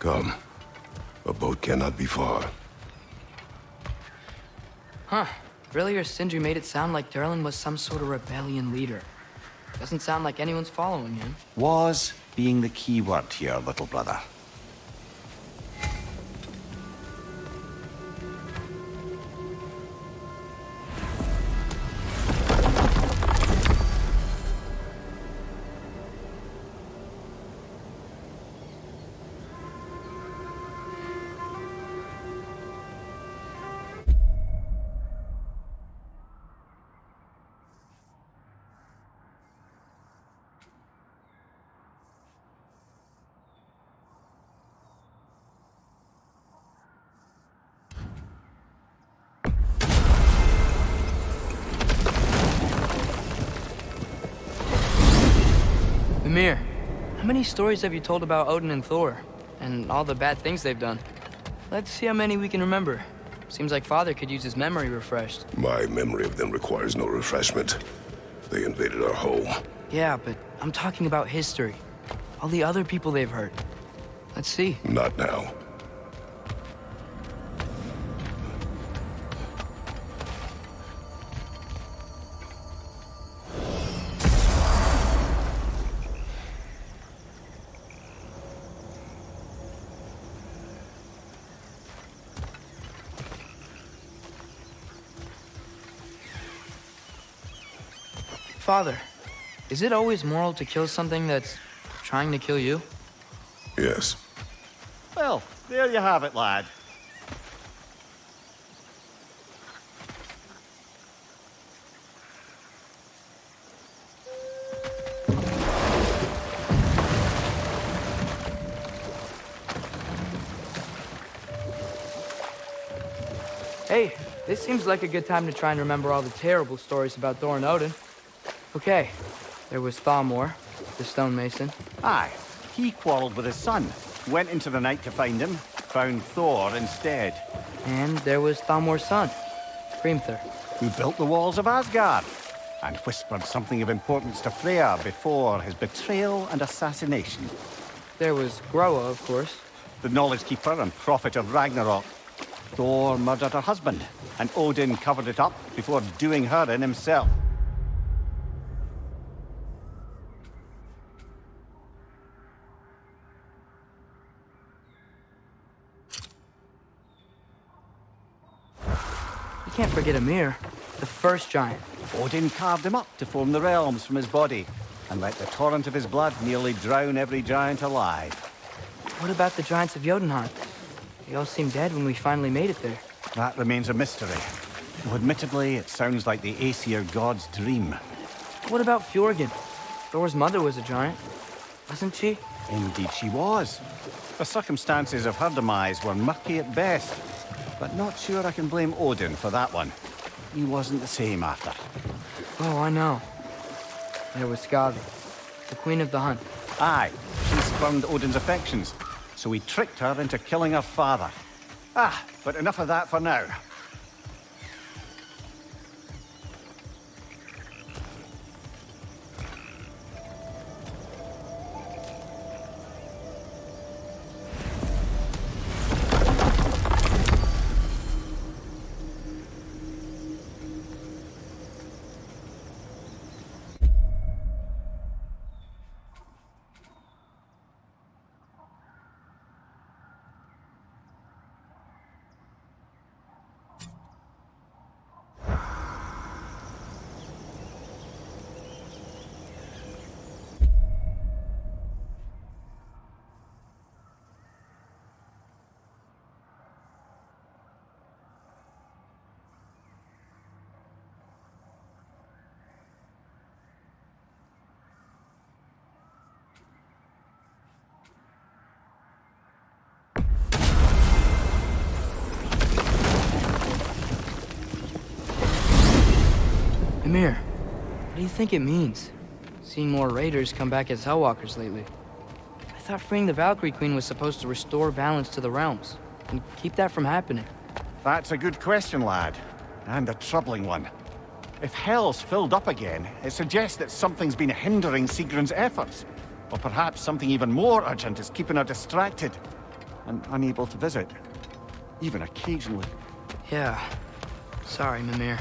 Come. A boat cannot be far. Huh. Really, or Sindri made it sound like Durlin was some sort of rebellion leader. Doesn't sound like anyone's following him. Was being the key word here, little brother. Mimir, how many stories have you told about Odin and Thor? And all the bad things they've done? Let's see how many we can remember. Seems like Father could use his memory refreshed. My memory of them requires no refreshment. They invaded our home. Yeah, but I'm talking about history. All the other people they've hurt. Let's see. Not now. Father, is it always moral to kill something that's trying to kill you? Yes. Well, there you have it, lad. Hey, this seems like a good time to try and remember all the terrible stories about Thor and Odin. Okay, there was Thalmor, the stonemason. Aye, he quarreled with his son, went into the night to find him, found Thor instead. And there was Thalmor's son, Hrimthur. Who built the walls of Asgard, and whispered something of importance to Freya before his betrayal and assassination. There was Groa, of course. The knowledge keeper and prophet of Ragnarok. Thor murdered her husband, and Odin covered it up before doing her in himself. You can't forget Ymir, the first giant. Odin carved him up to form the realms from his body, and let the torrent of his blood nearly drown every giant alive. What about the giants of Jotunheim? They all seemed dead when we finally made it there. That remains a mystery. Though admittedly, it sounds like the Aesir god's dream. What about Fjorgyn? Thor's mother was a giant, wasn't she? Indeed she was. The circumstances of her demise were murky at best, but not sure I can blame Odin for that one. He wasn't the same after. Oh, I know. There was Skavi, the queen of the hunt. Aye, she spurned Odin's affections, so he tricked her into killing her father. Ah, but enough of that for now. Ymir, what do you think it means? Seeing more raiders come back as Hellwalkers lately. I thought freeing the Valkyrie Queen was supposed to restore balance to the realms, and keep that from happening. That's a good question, lad. And a troubling one. If Hell's filled up again, it suggests that something's been hindering Sigrun's efforts. Or perhaps something even more urgent is keeping her distracted. and unable to visit, even occasionally. Yeah. Sorry, Mimir.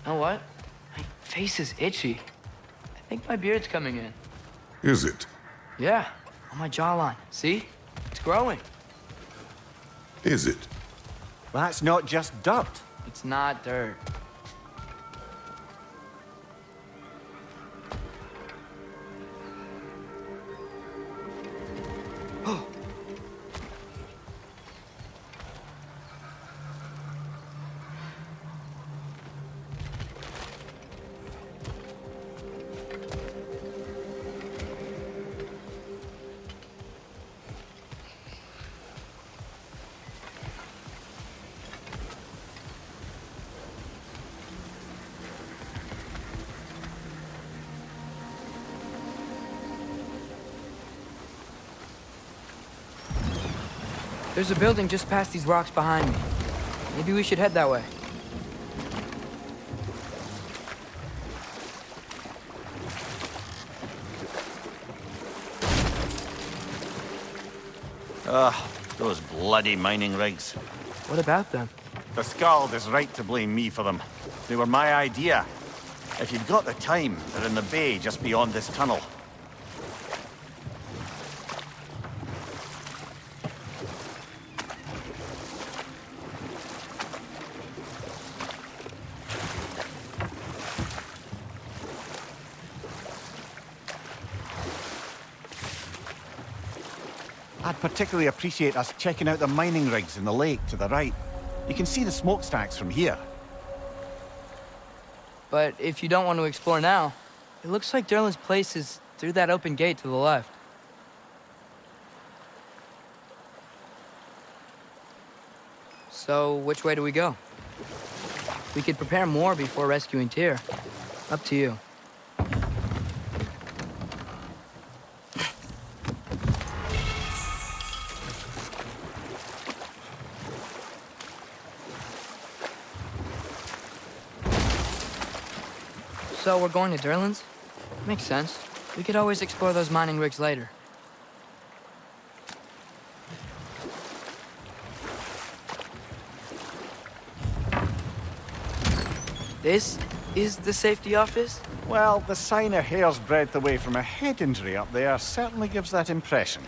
You know what? My face is itchy. I think my beard's coming in. Is it? Yeah, on my jawline. See? It's growing. Is it? That's not just dirt. It's not dirt. There's a building just past these rocks behind me. Maybe we should head that way. Those bloody mining rigs. What about them? The Skald is right to blame me for them. They were my idea. If you've got the time, they're in the bay just beyond this tunnel. I'd particularly appreciate us checking out the mining rigs in the lake to the right. You can see the smokestacks from here. But if you don't want to explore now, it looks like Durlin's place is through that open gate to the left. So, which way do we go? We could prepare more before rescuing Tyr. Up to you. So we're going to Durlin's? Makes sense. We could always explore those mining rigs later. This is the safety office? Well, the sign a hair's breadth away from a head injury up there certainly gives that impression.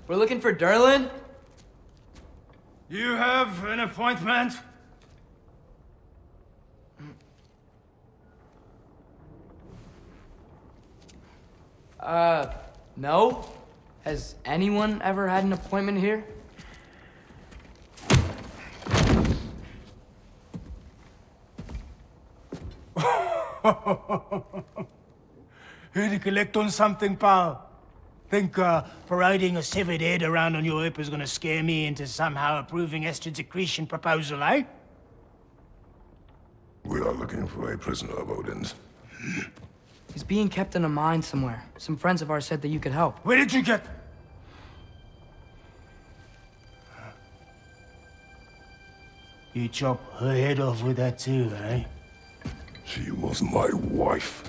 We're looking for Durlin? You have an appointment? No? Has anyone ever had an appointment here? Here to collect on something, pal? Think, parading a severed head around on your hip is gonna scare me into somehow approving Estrid's accretion proposal, eh? We are looking for a prisoner of Odin's. He's being kept in a mine somewhere. Some friends of ours said that you could help. Where did you get... You chop her head off with that too, eh? She was my wife.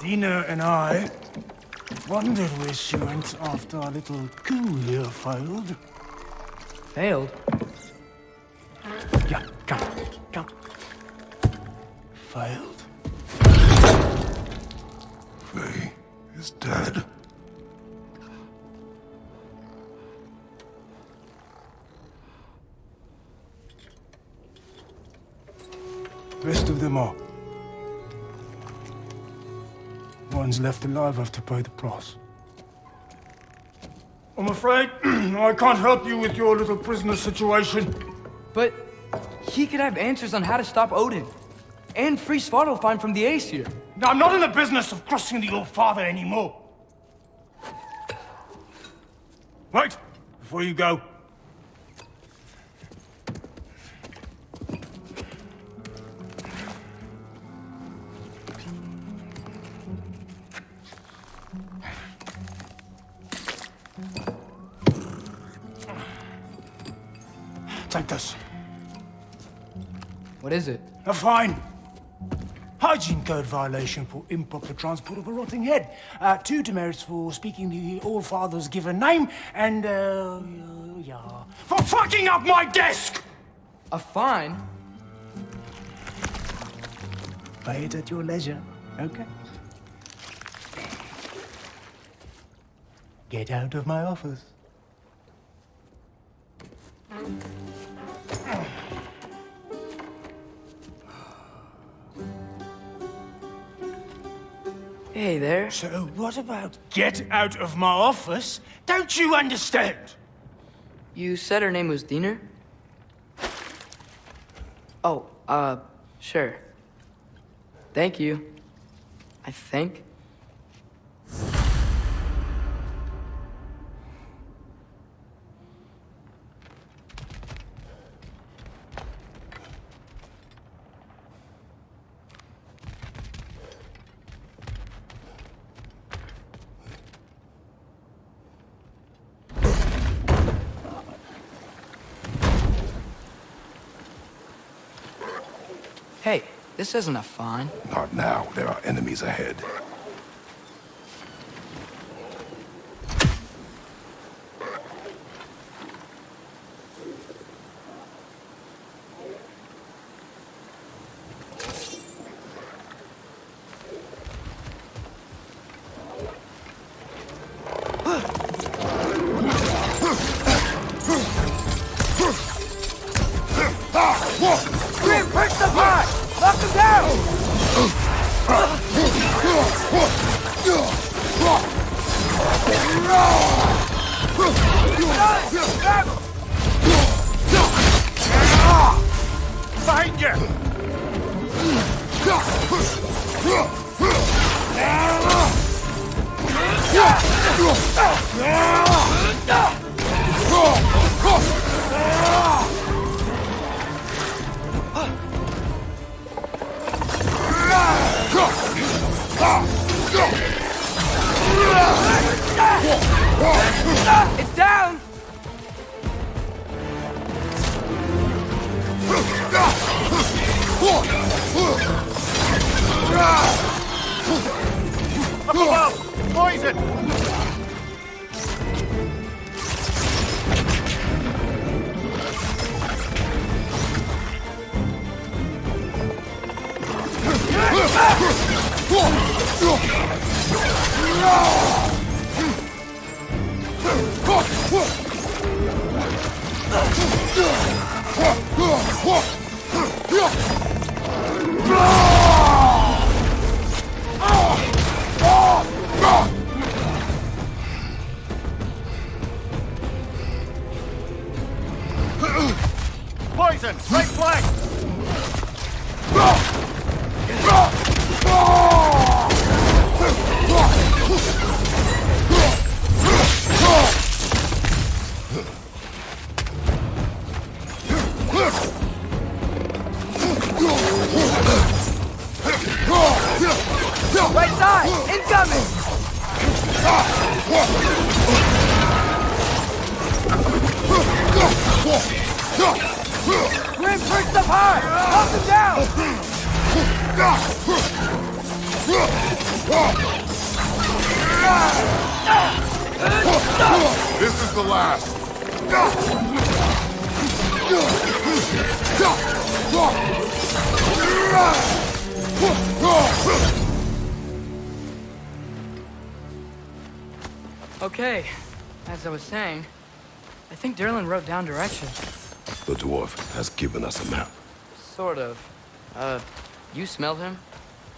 Dina and I wondered where she went after our little coup here failed. Failed? Yeah, come. Failed. Faye is dead. Rest of them are. ones left alive have to pay the price. I'm afraid I can't help you with your little prisoner situation. But he could have answers on how to stop Odin. And free Svartalfheim from the Aesir. I'm not in the business of crossing the Old Father anymore. Right, before you go. Take this. What is it? A fine. Hygiene code violation for improper transport of a rotting head. 2 demerits for speaking the All-Father's given name, and, yeah. For fucking up my desk! A fine? Pay it at your leisure, okay? Get out of my office. Hey there. So what about get out of my office? Don't you understand? You said her name was Diener? Oh, sure. Thank you. I think. Hey, this isn't a fine. Not now. There are enemies ahead. Grim, push the pie! Knock him down! Behind you! It's down! Up above! Poison! Poison! Right flank! Right side! Incoming! Grim, push the pie! Knock him down! This is the last. Okay, as I was saying, I think Derlin wrote down directions. The dwarf has given us a map. Sort of. You smelled him,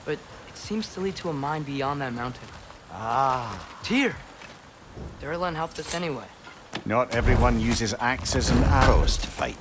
but it seems to lead to a mine beyond that mountain. Ah. Tyr! Durlan helped us anyway. Not everyone uses axes and arrows to fight.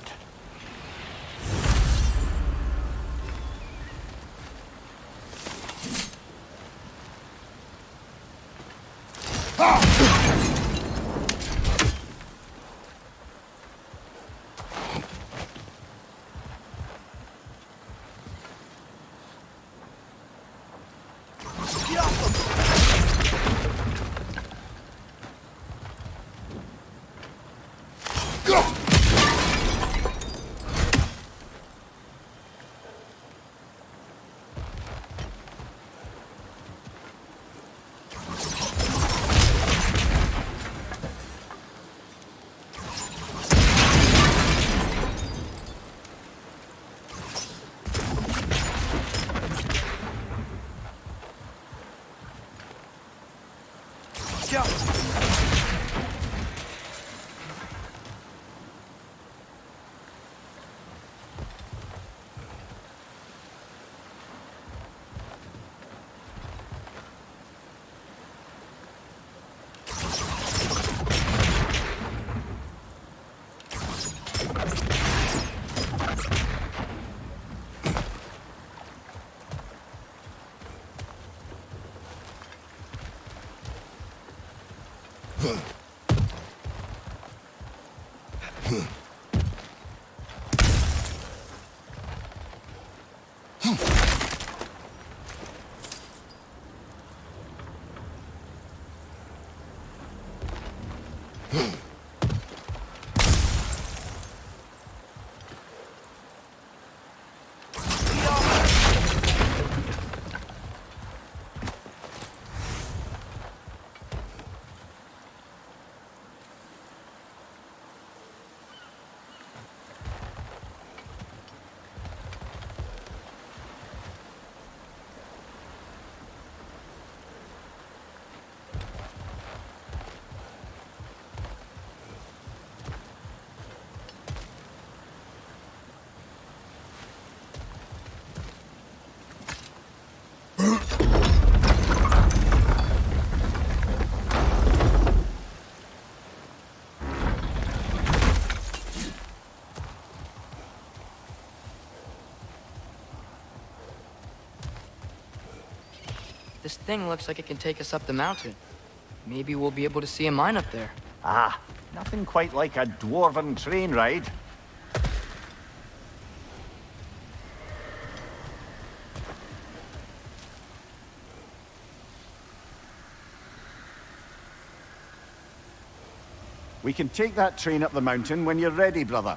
This thing looks like it can take us up the mountain. Maybe we'll be able to see a mine up there. Ah, nothing quite like a dwarven train ride. We can take that train up the mountain when you're ready, brother.